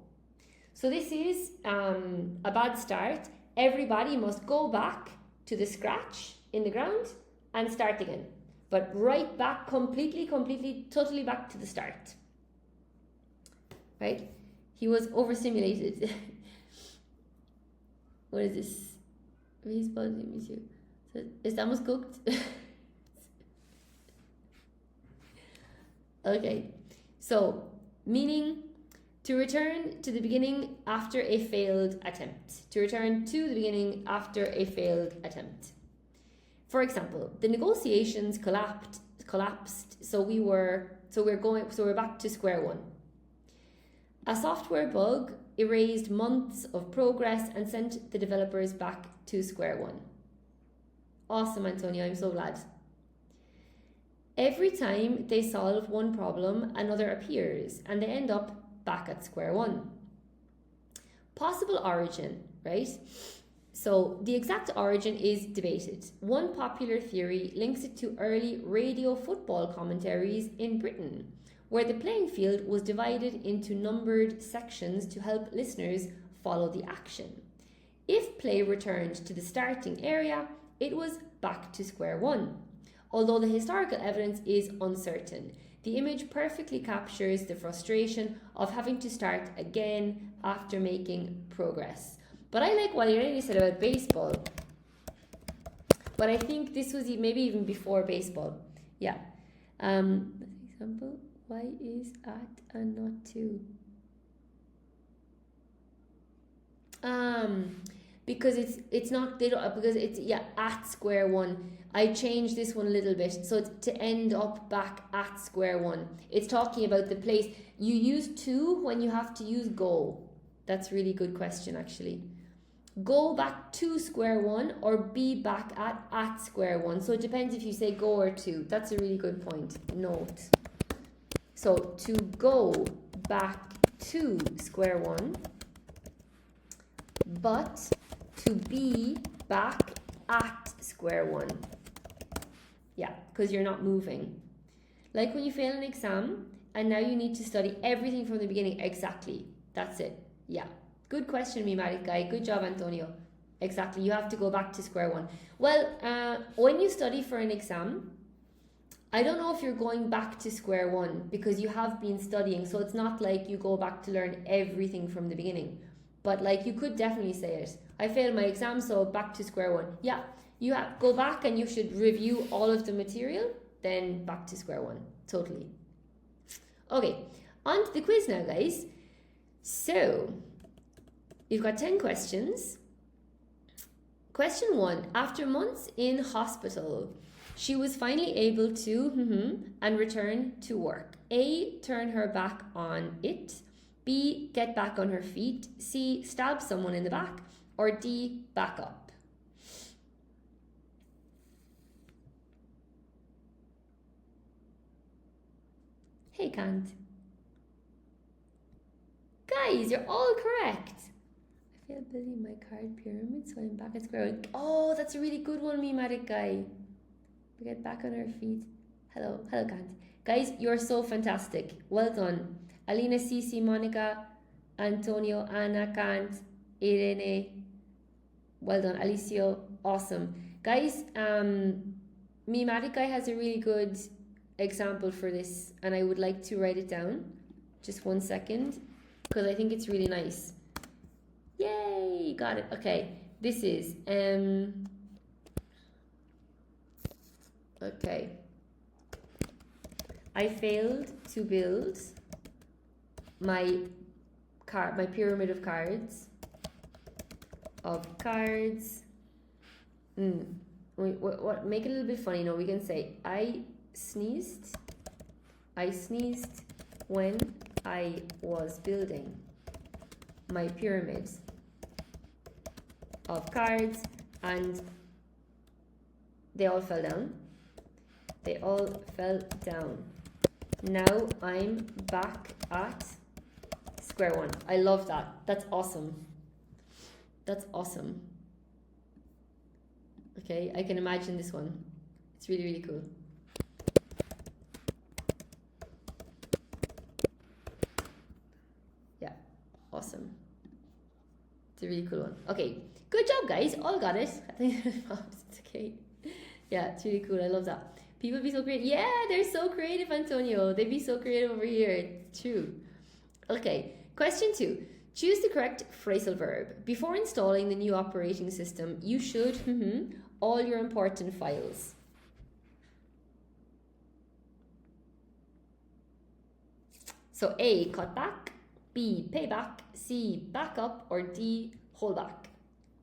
So this is a bad start. Everybody must go back to the scratch in the ground and start again. But right back, completely, totally back to the start. Right? He was overstimulated. What is this? Estamos cooked. Okay, so meaning to return to the beginning after a failed attempt. To return to the beginning after a failed attempt. For example, the negotiations collapsed. So we're back to square one. A software bug erased months of progress and sent the developers back to square one. Awesome, Antonio, I'm so glad. Every time they solve one problem, another appears, and they end up back at square one. Possible origin, right? So the exact origin is debated. One popular theory links it to early radio football commentaries in Britain, where the playing field was divided into numbered sections to help listeners follow the action. If play returned to the starting area, it was back to square one. Although the historical evidence is uncertain, the image perfectly captures the frustration of having to start again after making progress. But I like what you said about baseball. But I think this was maybe even before baseball. Yeah. Example, why is at and not to? Because it's not, they don't, because it's, yeah, at square one. I changed this one a little bit, so it's to end up back at square one. It's talking about the place. You use to when you have to use go. That's a really good question, actually. Go back to square one or be back at square one. So it depends if you say go or to. That's a really good point. Note. So to go back to square one, but to be back at square one. Yeah, because you're not moving. Like when you fail an exam and now you need to study everything from the beginning. Exactly. That's it. Yeah. Good question, Mimatic guy. Good job, Antonio. Exactly. You have to go back to square one. Well, when you study for an exam, I don't know if you're going back to square one because you have been studying. So it's not like you go back to learn everything from the beginning. But like you could definitely say it. I failed my exam, so back to square one. Yeah, you have go back and you should review all of the material, then back to square one. Totally. Okay, on to the quiz now, guys. So, you've got 10 questions. Question 1. After months in hospital, she was finally able to and return to work. A. Turn her back on it. B. Get back on her feet. C. Stab someone in the back. Or D. Back up. Hey, Kant. Guys, you're all correct. I failed building my card pyramid, so I'm back at square one. Oh, that's a really good one, Mimatic guy. We get back on our feet. Hello, Kant. Guys, you're so fantastic. Well done. Alina, Cici, Monica, Antonio, Anna, Kant, Irene. Well done. Alicio, awesome. Guys, Mimatic guy has a really good example for this, and I would like to write it down. Just 1 second, because I think it's really nice. Yay, got it. Okay, this is okay. I failed to build my pyramid of cards. What? Make it a little bit funny. No, we can say I sneezed when I was building my pyramid of cards, and they all fell down. Now I'm back at square one. I love that. That's awesome. Okay, I can imagine this one. It's really, really cool. Yeah, awesome. It's a really cool one. Okay, good job, guys. All got it. I think it's okay. Yeah, it's really cool. I love that. People be so creative. Yeah, they're so creative, Antonio. They be so creative over here. It's true. Okay, question 2. Choose the correct phrasal verb. Before installing the new operating system, you should all your important files. So A, cutback, B, payback, C, back up, or D, hold back.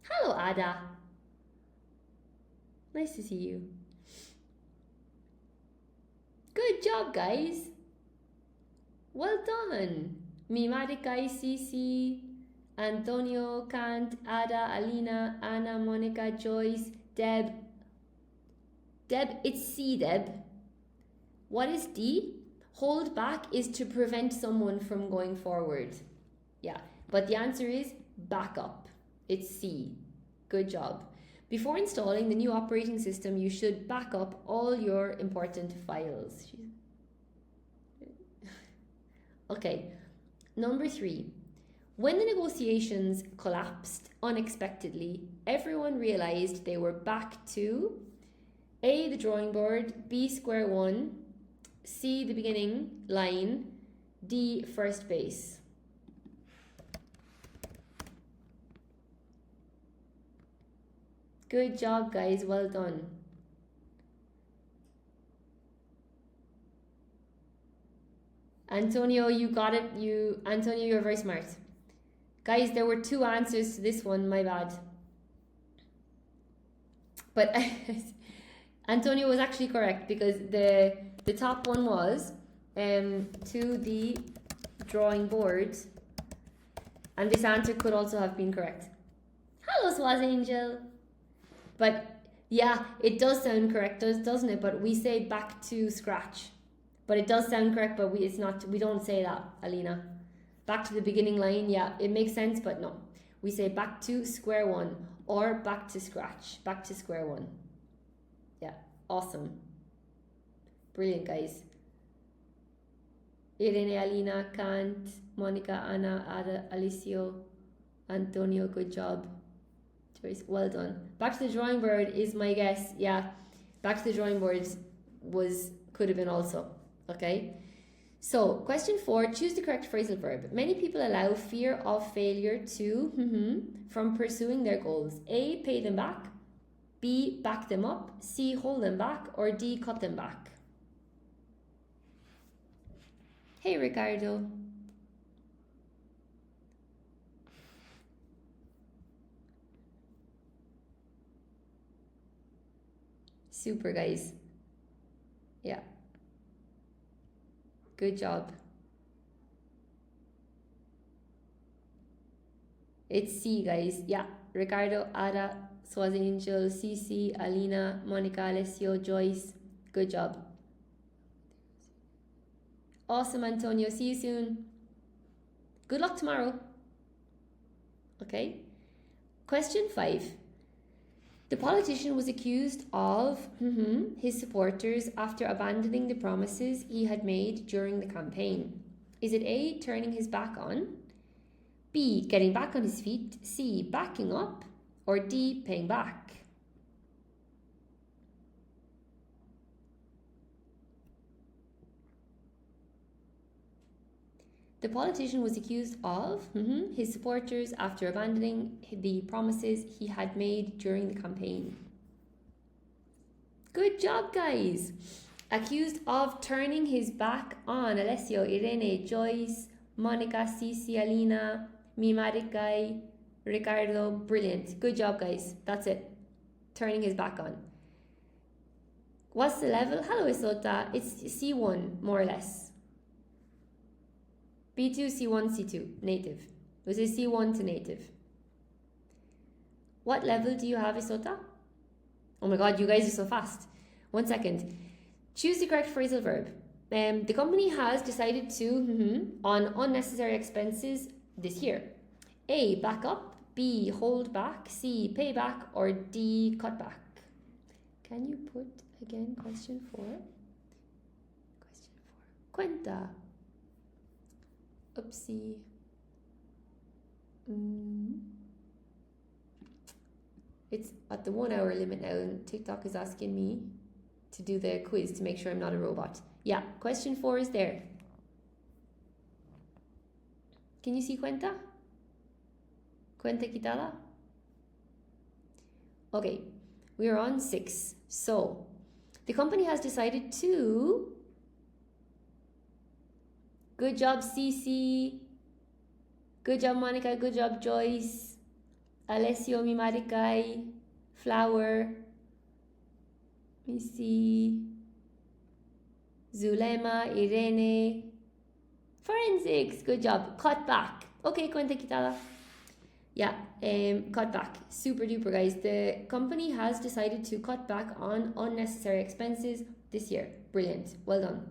Hello, Ada. Nice to see you. Good job, guys. Well done. Mi Marikai, Cici, Antonio, Kant, Ada, Alina, Anna, Monica, Joyce, Deb. Deb, it's C, Deb. What is D? Hold back is to prevent someone from going forward. Yeah, but the answer is back up. It's C. Good job. Before installing the new operating system, you should back up all your important files. Okay, number 3. When the negotiations collapsed unexpectedly, everyone realized they were back to A, the drawing board, B, square one, C, the beginning line, D, first base. Good job, guys. Well done. Antonio, you got it. Antonio, you're very smart. Guys, there were 2 answers to this one. My bad. But Antonio was actually correct because the top one was to the drawing board, and this answer could also have been correct. Hello, Swaz Angel. But yeah, it does sound correct, doesn't it? But we say back to scratch. But it does sound correct, but we don't say that, Alina. Back to the beginning line, yeah, it makes sense, but no. We say back to square one or back to scratch, back to square one. Yeah, awesome. Brilliant, guys. Irene, Alina, Kant, Monica, Anna, Ada, Alicio, Antonio, good job. Joyce, well done. Back to the drawing board is my guess. Yeah, back to the drawing board could have been also. Okay. So, question 4, choose the correct phrasal verb. Many people allow fear of failure to from pursuing their goals. A, pay them back. B, back them up. C, hold them back. Or D, cut them back. Hey, Ricardo. Super, guys. Yeah. Good job. It's C, guys. Yeah. Ricardo, Ada, Swaz Angel, Cici, Alina, Monica, Alessio, Joyce. Good job. Awesome, Antonio. See you soon. Good luck tomorrow. Okay. Question 5. The politician was accused of his supporters after abandoning the promises he had made during the campaign. Is it A, turning his back on, B, getting back on his feet, C, backing up, or D, paying back? The politician was accused of his supporters after abandoning the promises he had made during the campaign. Good job, guys. Accused of turning his back on. Alessio, Irene, Joyce, Monica, Cici, Alina, Mi Marikai, Ricardo. Brilliant. Good job, guys. That's it. Turning his back on. What's the level? Hello, Isota. It's C1, more or less. B2, C1, C2, native. This is C1 to native. What level do you have, Isota? Oh my god, you guys are so fast. 1 second. Choose the correct phrasal verb. The company has decided to on unnecessary expenses this year. A, back up. B, hold back. C, pay back. Or D, cut back. Can you put again question 4? Question 4. Cuenta. Oopsie. It's at the 1 hour limit now, and TikTok is asking me to do the quiz to make sure I'm not a robot. Yeah, question 4 is there. Can you see cuenta? Cuenta quitada? Okay, we are on 6. So, the company has decided to... Good job, Cici. Good job, Monica. Good job, Joyce. Alessio, Mi Marikai. Flower. Let me see. Zulema, Irene. Forensics, good job. Cutback. Okay, cuenta quitada. Yeah, cutback. Super duper, guys. The company has decided to cut back on unnecessary expenses this year. Brilliant. Well done.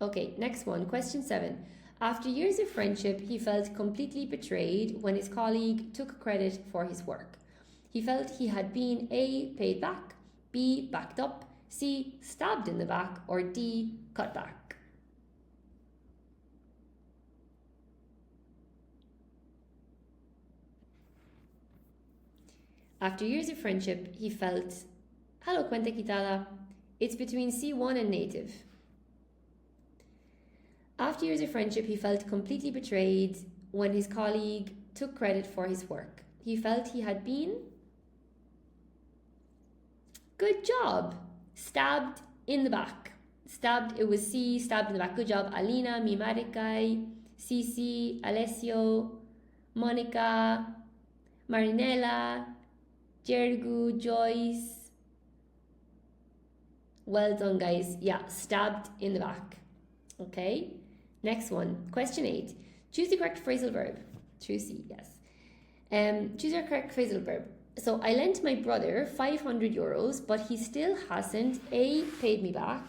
Okay, next one. Question 7. After years of friendship, he felt completely betrayed when his colleague took credit for his work. He felt he had been A. paid back, B. backed up, C. stabbed in the back, or D. cut back. After years of friendship, he felt, hello cuenta quitada, it's between C1 and native. After years of friendship, he felt completely betrayed when his colleague took credit for his work. He felt he had been, good job, stabbed in the back. Stabbed, it was C, stabbed in the back. Good job, Alina, Mimarikai, Cici, Alessio, Monica, Marinella, Jergu, Joyce. Well done, guys. Yeah, stabbed in the back. Okay, next one. Question 8. Choose the correct phrasal verb. True C, yes. Choose your correct phrasal verb. So I lent my brother 500 euros, but he still hasn't A. paid me back,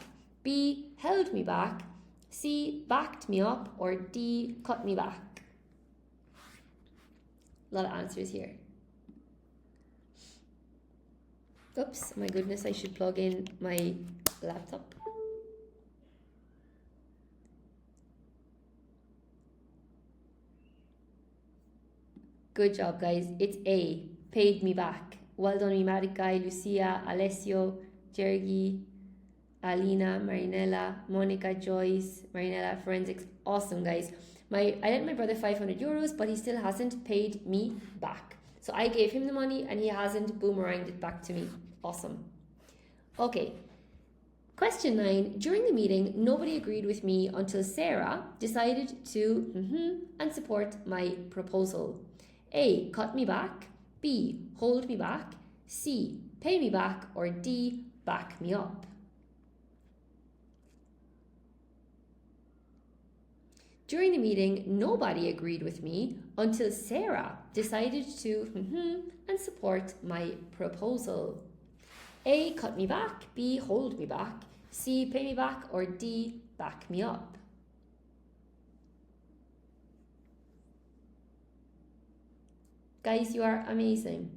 B. held me back, C. backed me up, or D. cut me back. A lot of answers here. Oops, my goodness, I should plug in my laptop. Good job, guys. It's A. paid me back. Well done, Mimarikai, Lucia, Alessio, Jergi, Alina, Marinella, Monica, Joyce, Marinella, Forensics. Awesome, guys. I lent my brother 500 euros, but he still hasn't paid me back. So I gave him the money and he hasn't boomeranged it back to me. Awesome. Okay. Question 9. During the meeting, nobody agreed with me until Sarah decided to and support my proposal. A. cut me back, B. hold me back, C. pay me back, or D. back me up. During the meeting, nobody agreed with me until Sarah decided to and support my proposal. A. cut me back, B. hold me back, C. pay me back, or D. back me up. Guys, you are amazing.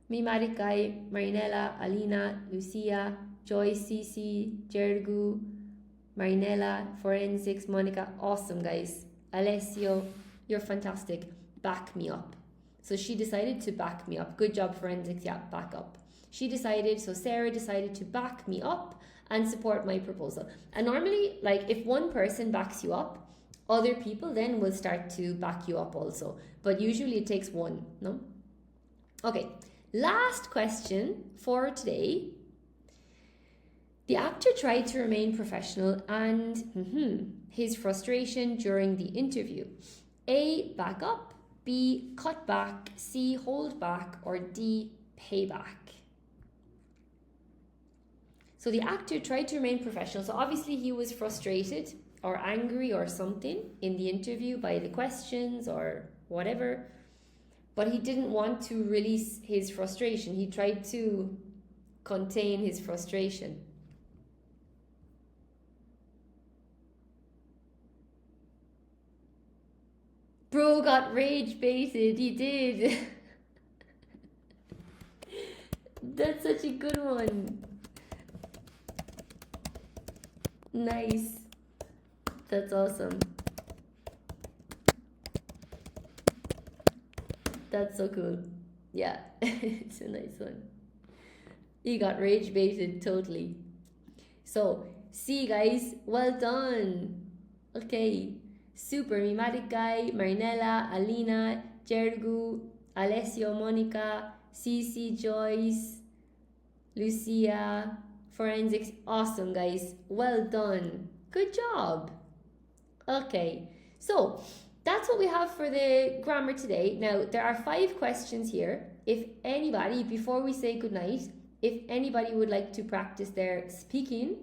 Mimarikai, Marinella, Alina, Lucia, Joyce, Cici, Jergu, Marinella, Forensics, Monica. Awesome, guys. Alessio, you're fantastic. Back me up. So she decided to back me up. Good job, Forensics. Yeah, back up. So Sarah decided to back me up and support my proposal. And normally, like, if one person backs you up, other people then will start to back you up also. But usually it takes one, no? Okay, last question for today. The actor tried to remain professional and his frustration during the interview. A. back up, B. cut back, C. hold back, or D. pay back. So the actor tried to remain professional. So obviously he was frustrated or angry or something in the interview by the questions or whatever, but he didn't want to release his frustration. He tried to contain his frustration. Bro got rage baited, he did. That's such a good one. Nice. That's awesome. That's so cool. Yeah, it's a nice one. He got rage baited totally. So, see guys, well done. Okay, super. Mimarikai, Marinella, Alina, Jergu, Alessio, Monica, Cici, Joyce, Lucia, Forensics. Awesome, guys. Well done. Good job. Okay, so that's what we have for the grammar today. Now, there are 5 questions here. If anybody, before we say goodnight, if anybody would like to practice their speaking,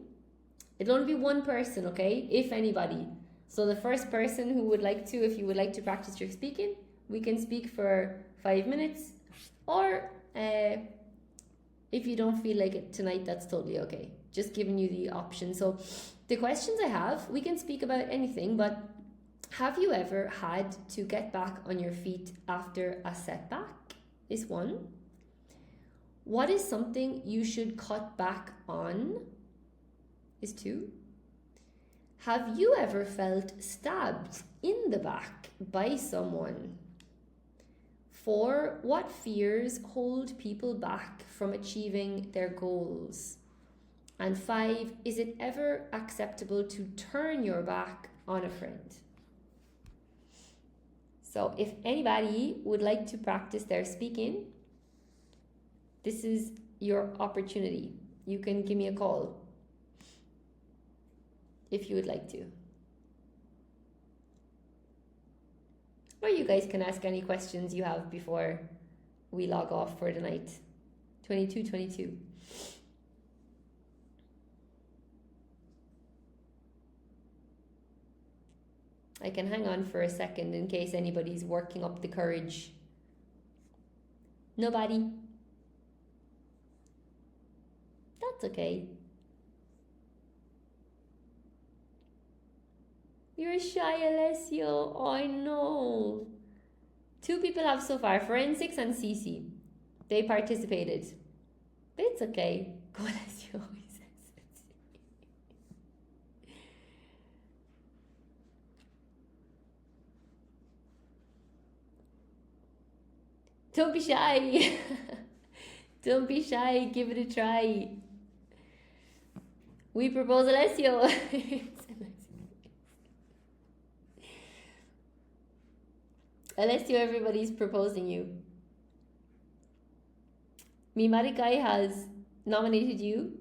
it'll only be one person, okay? If anybody. So the first person who would like to, if you would like to practice your speaking, we can speak for 5 minutes, or if you don't feel like it tonight, that's totally okay. Just giving you the option. So the questions I have, we can speak about anything, but have you ever had to get back on your feet after a setback? Is one. What is something you should cut back on? Is two. Have you ever felt stabbed in the back by someone? 4. What fears hold people back from achieving their goals? And 5. Is it ever acceptable to turn your back on a friend? So if anybody would like to practice their speaking, this is your opportunity. You can give me a call if you would like to. Or you guys can ask any questions you have before we log off for the night. 22:22. I can hang on for a second in case anybody's working up the courage. Nobody? That's okay. You're shy, Alessio. Oh, I know. 2 people have so far, Forensics and Cece. They participated. But it's okay. Go, Alessio. Don't be shy. Don't be shy. Give it a try. We propose Alessio. Alessio, everybody's proposing you. Me Marikai has nominated you.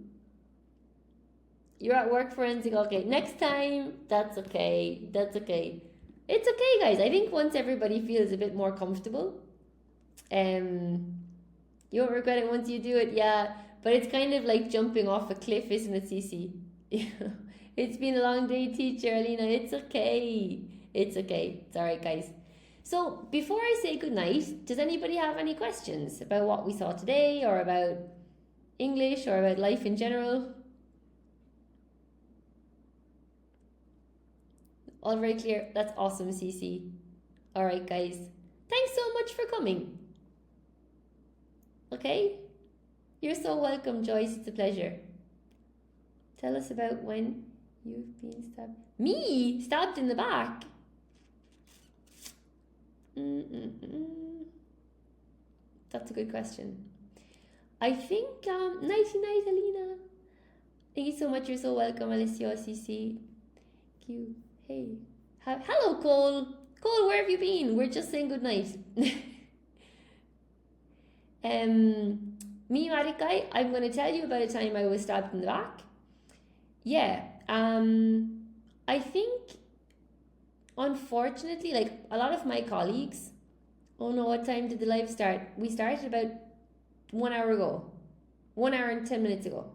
You're at work, Forensic. Okay, next time. That's okay. That's okay. It's okay, guys. I think once everybody feels a bit more comfortable, you won't regret it once you do it. Yeah, but it's kind of like jumping off a cliff, isn't it, Cece? It's been a long day, teacher Alina. It's okay. It's okay. It's all right, guys. So before I say goodnight, does anybody have any questions about what we saw today, or about English, or about life in general? All very clear. That's awesome, Cece. All right, guys. Thanks so much for coming. Okay? You're so welcome, Joyce. It's a pleasure. Tell us about when you've been stabbed. Me? Stabbed in the back? That's a good question. I think, nighty night, Alina. Thank you so much. You're so welcome, Alessio, Cece. Thank you. Hey. Hello, Cole. Cole, where have you been? We're just saying goodnight. Me, Marikai, I'm going to tell you about a time I was stabbed in the back. Yeah. I think, unfortunately, like a lot of my colleagues, oh no, what time did the live start? We started about 1 hour ago. 1 hour and 10 minutes ago.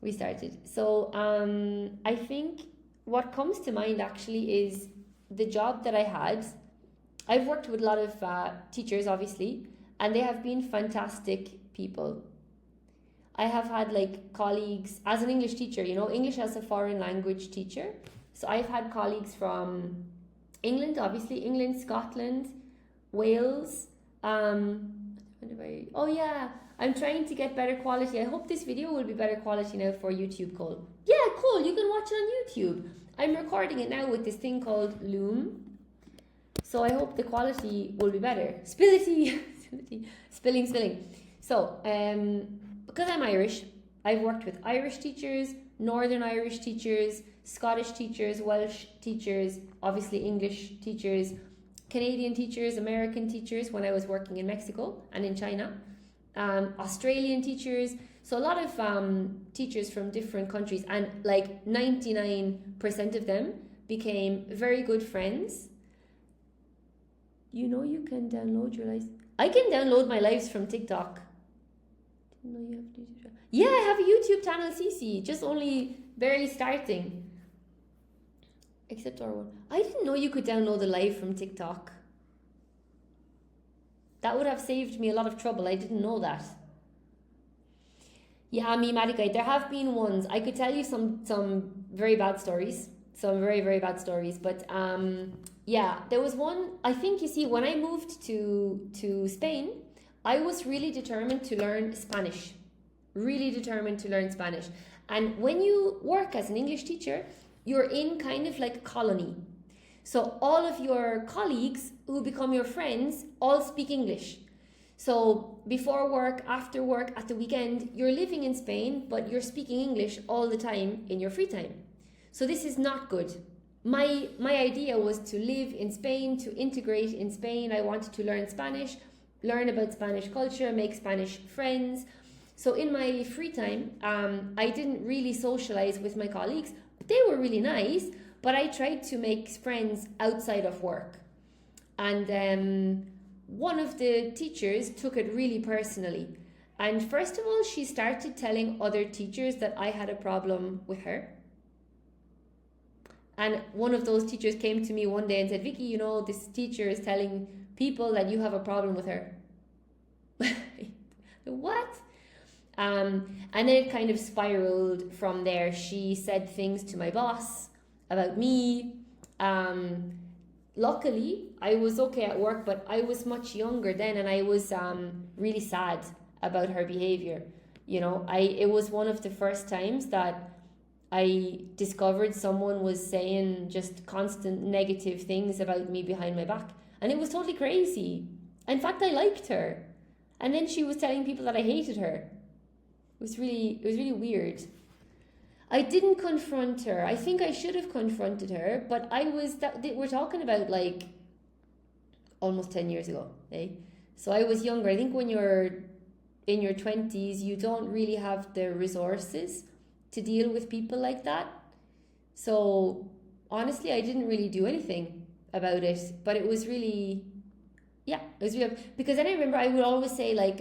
We started. So I think what comes to mind actually is the job that I had. I've worked with a lot of teachers, obviously, and they have been fantastic people. I have had like colleagues as an English teacher, you know, English as a foreign language teacher. So I've had colleagues from England, obviously, England, Scotland, Wales. Oh yeah, I'm trying to get better quality. I hope this video will be better quality now for YouTube, Cole. Yeah, Cole, you can watch it on YouTube. I'm recording it now with this thing called Loom. So I hope the quality will be better. Spillity. Spilling. So, because I'm Irish, I've worked with Irish teachers, Northern Irish teachers, Scottish teachers, Welsh teachers, obviously English teachers, Canadian teachers, American teachers when I was working in Mexico and in China, Australian teachers. So a lot of teachers from different countries, and like 99% of them became very good friends. You know you can download your lives. I can download my lives from TikTok. Didn't know you have to. Yeah, I have a YouTube channel, Cece, just only barely starting. Except R1. I didn't know you could download the live from TikTok. That would have saved me a lot of trouble. I didn't know that. Yeah, me, Madika, there have been ones. I could tell you some very bad stories. Some very, very bad stories. But yeah, there was one. I think, you see, when I moved to Spain, I was really determined to learn Spanish. Really determined to learn Spanish. And when you work as an English teacher, you're in kind of like a colony. So all of your colleagues who become your friends all speak English. So before work, after work, at the weekend, you're living in Spain, but you're speaking English all the time in your free time. So this is not good. My idea was to live in Spain, to integrate in Spain. I wanted to learn Spanish, learn about Spanish culture, make Spanish friends. So in my free time, I didn't really socialize with my colleagues. They were really nice, but I tried to make friends outside of work. And one of the teachers took it really personally. And first of all, she started telling other teachers that I had a problem with her. And one of those teachers came to me one day and said, Vicky, you know, this teacher is telling people that you have a problem with her. What? And then it kind of spiraled from there. She said things to my boss about me. Luckily, I was okay at work, but I was much younger then, and I was really sad about her behavior. You know, it was one of the first times that I discovered someone was saying just constant negative things about me behind my back, and it was totally crazy. In fact, I liked her, and then she was telling people that I hated her. It was really weird. I didn't confront her. I think I should have confronted her, but we're talking about like almost 10 years ago, eh? So I was younger. I think when you're in your 20s, you don't really have the resources to deal with people like that. So honestly, I didn't really do anything about it, but it was really, yeah, it was real. Because then I remember I would always say like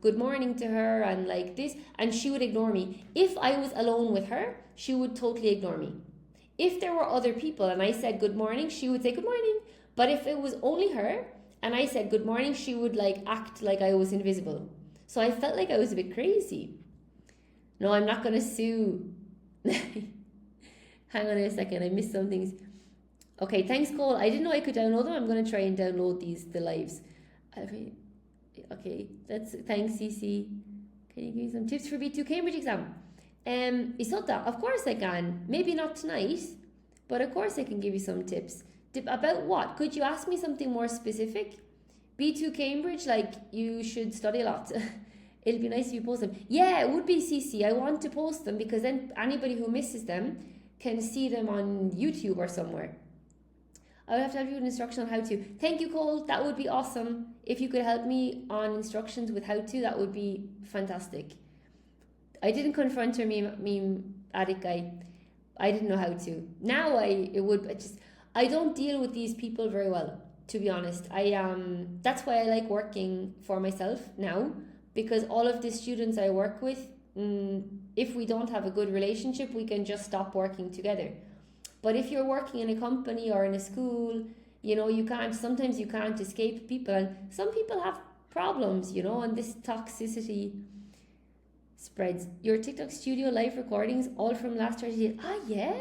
good morning to her and like this, and she would ignore me. If I was alone with her, she would totally ignore me. If there were other people and I said good morning, she would say good morning. But if it was only her and I said good morning, she would like act like I was invisible. So I felt like I was a bit crazy. No, I'm not gonna sue. Hang on a second, I missed some things. Okay, thanks, Cole. I didn't know I could download them. I'm going to try and download the lives. Okay, thanks, Cece. Can you give me some tips for B2 Cambridge exam? Isolta, of course I can. Maybe not tonight, but of course I can give you some tips. About what? Could you ask me something more specific? B2 Cambridge, like you should study a lot. It'll be nice if you post them. Yeah, it would be, Cece. I want to post them because then anybody who misses them can see them on YouTube or somewhere. I would have to have you an instruction on how to. Thank you, Cole. That would be awesome. If you could help me on instructions with how to, that would be fantastic. I didn't confront her, me addict guy. I didn't know how to. Now I don't deal with these people very well, to be honest. That's why I like working for myself now, because all of the students I work with, if we don't have a good relationship, we can just stop working together. But if you're working in a company or in a school, you know, sometimes you can't escape people. And some people have problems, you know, and this toxicity spreads. Your TikTok studio live recordings, all from last 30 days. Ah, yeah?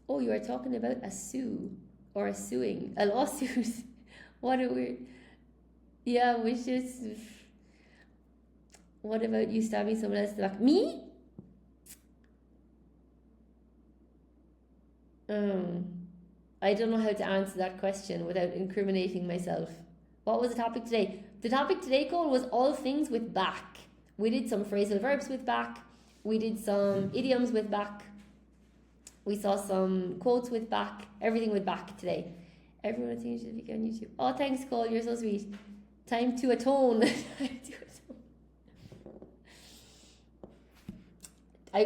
Oh, you are talking about a sue or a suing, a lawsuit. What a weird... Yeah, which is... What about you stabbing someone else in the back? Me? I don't know how to answer that question without incriminating myself. What was the topic today? The topic today, Cole, was all things with back. We did some phrasal verbs with back. We did some idioms with back. We saw some quotes with back. Everything with back today. Everyone thinks you should be on YouTube. Oh, thanks, Cole. You're so sweet. Time to atone.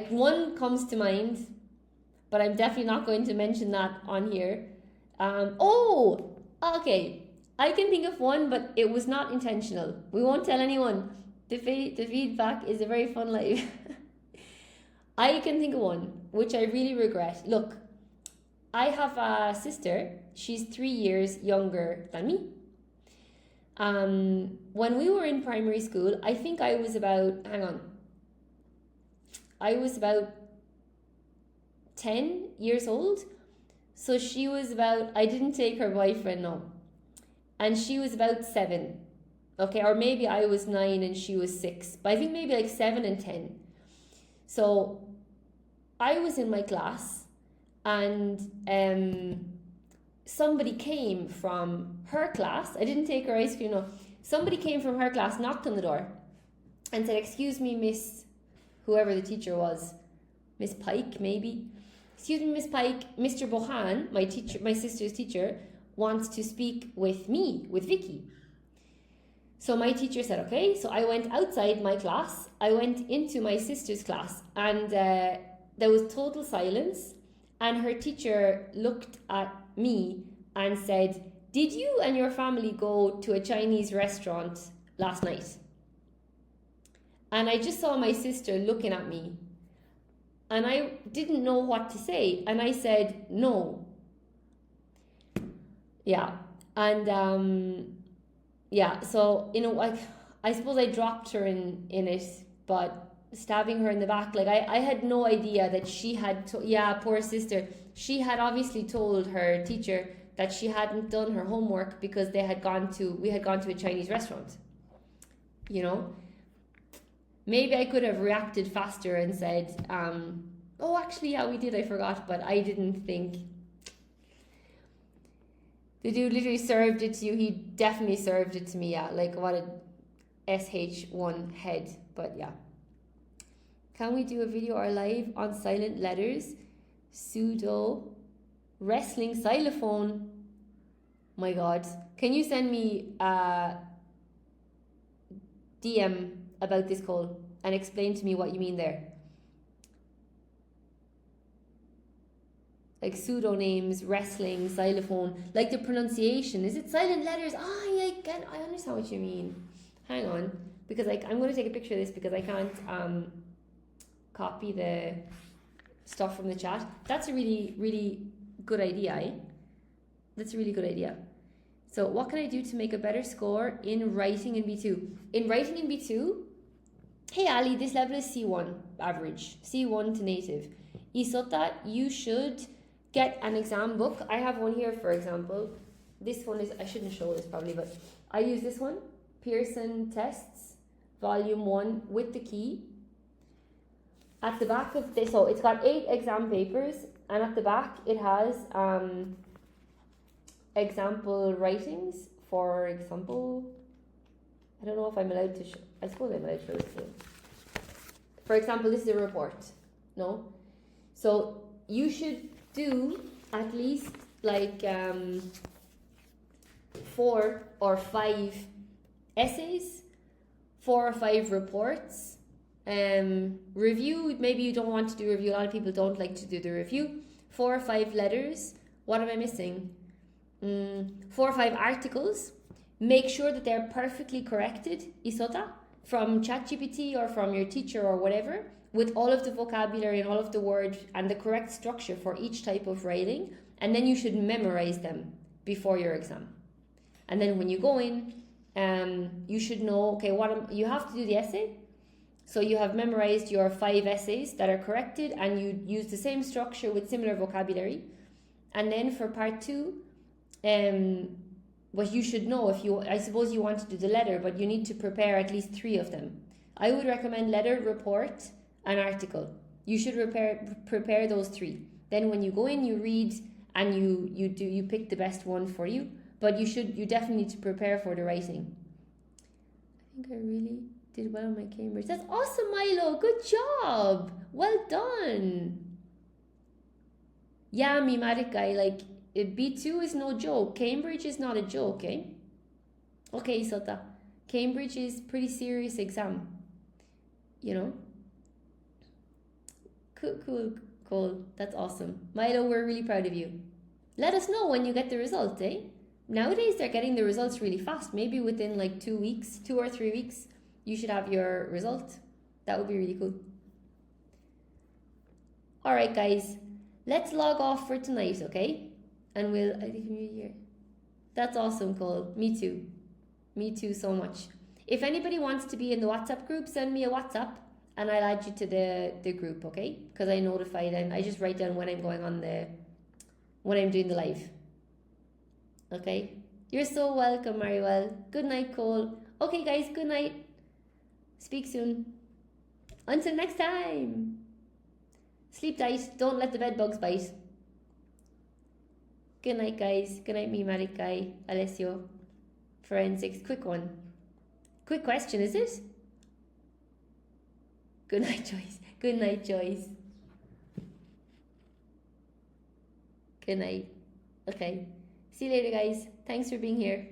One comes to mind, but I'm definitely not going to mention that on here. Okay. I can think of one, but it was not intentional. We won't tell anyone. The feedback is a very fun live. I can think of one. which I really regret. Look, I have a sister. She's 3 years younger than me. When we were in primary school, I think I was about 10 years old. So she was about, I didn't take her boyfriend, no. And she was about 7. Okay, or maybe I was 9 and she was 6. But I think maybe like 7 and 10. So I was in my class and somebody came from her class. I didn't take her ice cream, no. Somebody came from her class, knocked on the door and said, "Excuse me, Miss," whoever the teacher was, Miss Pike maybe. "Excuse me, Miss Pike, Mr. Bohan, my sister's teacher, wants to speak with me, with Vicky." So my teacher said, okay. So I went outside my class. I went into my sister's class and there was total silence. And her teacher looked at me and said, "Did you and your family go to a Chinese restaurant last night?" And I just saw my sister looking at me. And I didn't know what to say. And I said, "No." Yeah. And yeah, so, I suppose I dropped her in it, but stabbing her in the back, like I had no idea that she had, poor sister. She had obviously told her teacher that she hadn't done her homework because we had gone to a Chinese restaurant. Maybe I could have reacted faster and said, "Oh, actually, yeah, we did, I forgot," but I didn't think. The dude literally served it to you. He definitely served it to me, yeah. Like, what a SH1 head, but yeah. Can we do a video or live on silent letters? Pseudo wrestling xylophone. My God. Can you send me a DM about this call and explain to me what you mean there? Like pseudonames, wrestling, xylophone, like the pronunciation. Is it silent letters? I understand what you mean. Hang on, because I'm going to take a picture of this because I can't copy the stuff from the chat. That's a really, really good idea, eh? That's a really good idea. So what can I do to make a better score in writing in B2? In writing in B2, hey Ali, this level is C1 average, C1 to native. Isota, you should get an exam book. I have one here, for example. This one is, I shouldn't show this probably, but I use this one, Pearson Tests, Volume 1 with the key. At the back of this, so it's got 8 exam papers, and at the back it has example writings. For example, I don't know if I'm allowed to I suppose I'm allowed to show this to you. For example, this is a report, no? So you should do at least like 4 or 5 essays, 4 or 5 reports, review. Maybe you don't want to do review. A lot of people don't like to do the review. 4 or 5 letters. What am I missing? 4 or 5 articles. Make sure that they're perfectly corrected, Isota, from ChatGPT or from your teacher or whatever, with all of the vocabulary and all of the words and the correct structure for each type of writing. And then you should memorize them before your exam. And then when you go in, you should know, okay, you have to do the essay. So you have memorized your 5 essays that are corrected and you use the same structure with similar vocabulary. And then for part 2, what you should know, I suppose you want to do the letter, but you need to prepare at least 3 of them. I would recommend letter, report, and article. You should prepare those 3. Then when you go in, you read and you pick the best one for you. But you definitely need to prepare for the writing. I think I really did well on my Cambridge. That's awesome, Milo. Good job. Well done. Yeah, Mimatic guy, like B2 is no joke. Cambridge is not a joke, eh? Okay, Sota. Cambridge is pretty serious exam. Cool. That's awesome. Milo, we're really proud of you. Let us know when you get the result, eh? Nowadays, they're getting the results really fast. Maybe within like 2 weeks, 2 or 3 weeks, you should have your result. That would be really cool. All right, guys, let's log off for tonight, okay? And I think New Year. That's awesome, Cole. Me too. Me too, so much. If anybody wants to be in the WhatsApp group, send me a WhatsApp and I'll add you to the group, okay? Because I notify them. I just write down when I'm going on when I'm doing the live. Okay? You're so welcome, Mariwell. Good night, Cole. Okay, guys, good night. Speak soon. Until next time. Sleep tight. Don't let the bed bugs bite. Good night, guys. Good night, me, Marikai, Alessio. Forensics. Quick one. Quick question, is it? Good night, Joyce. Good night, Joyce. Good night. Okay. See you later, guys. Thanks for being here.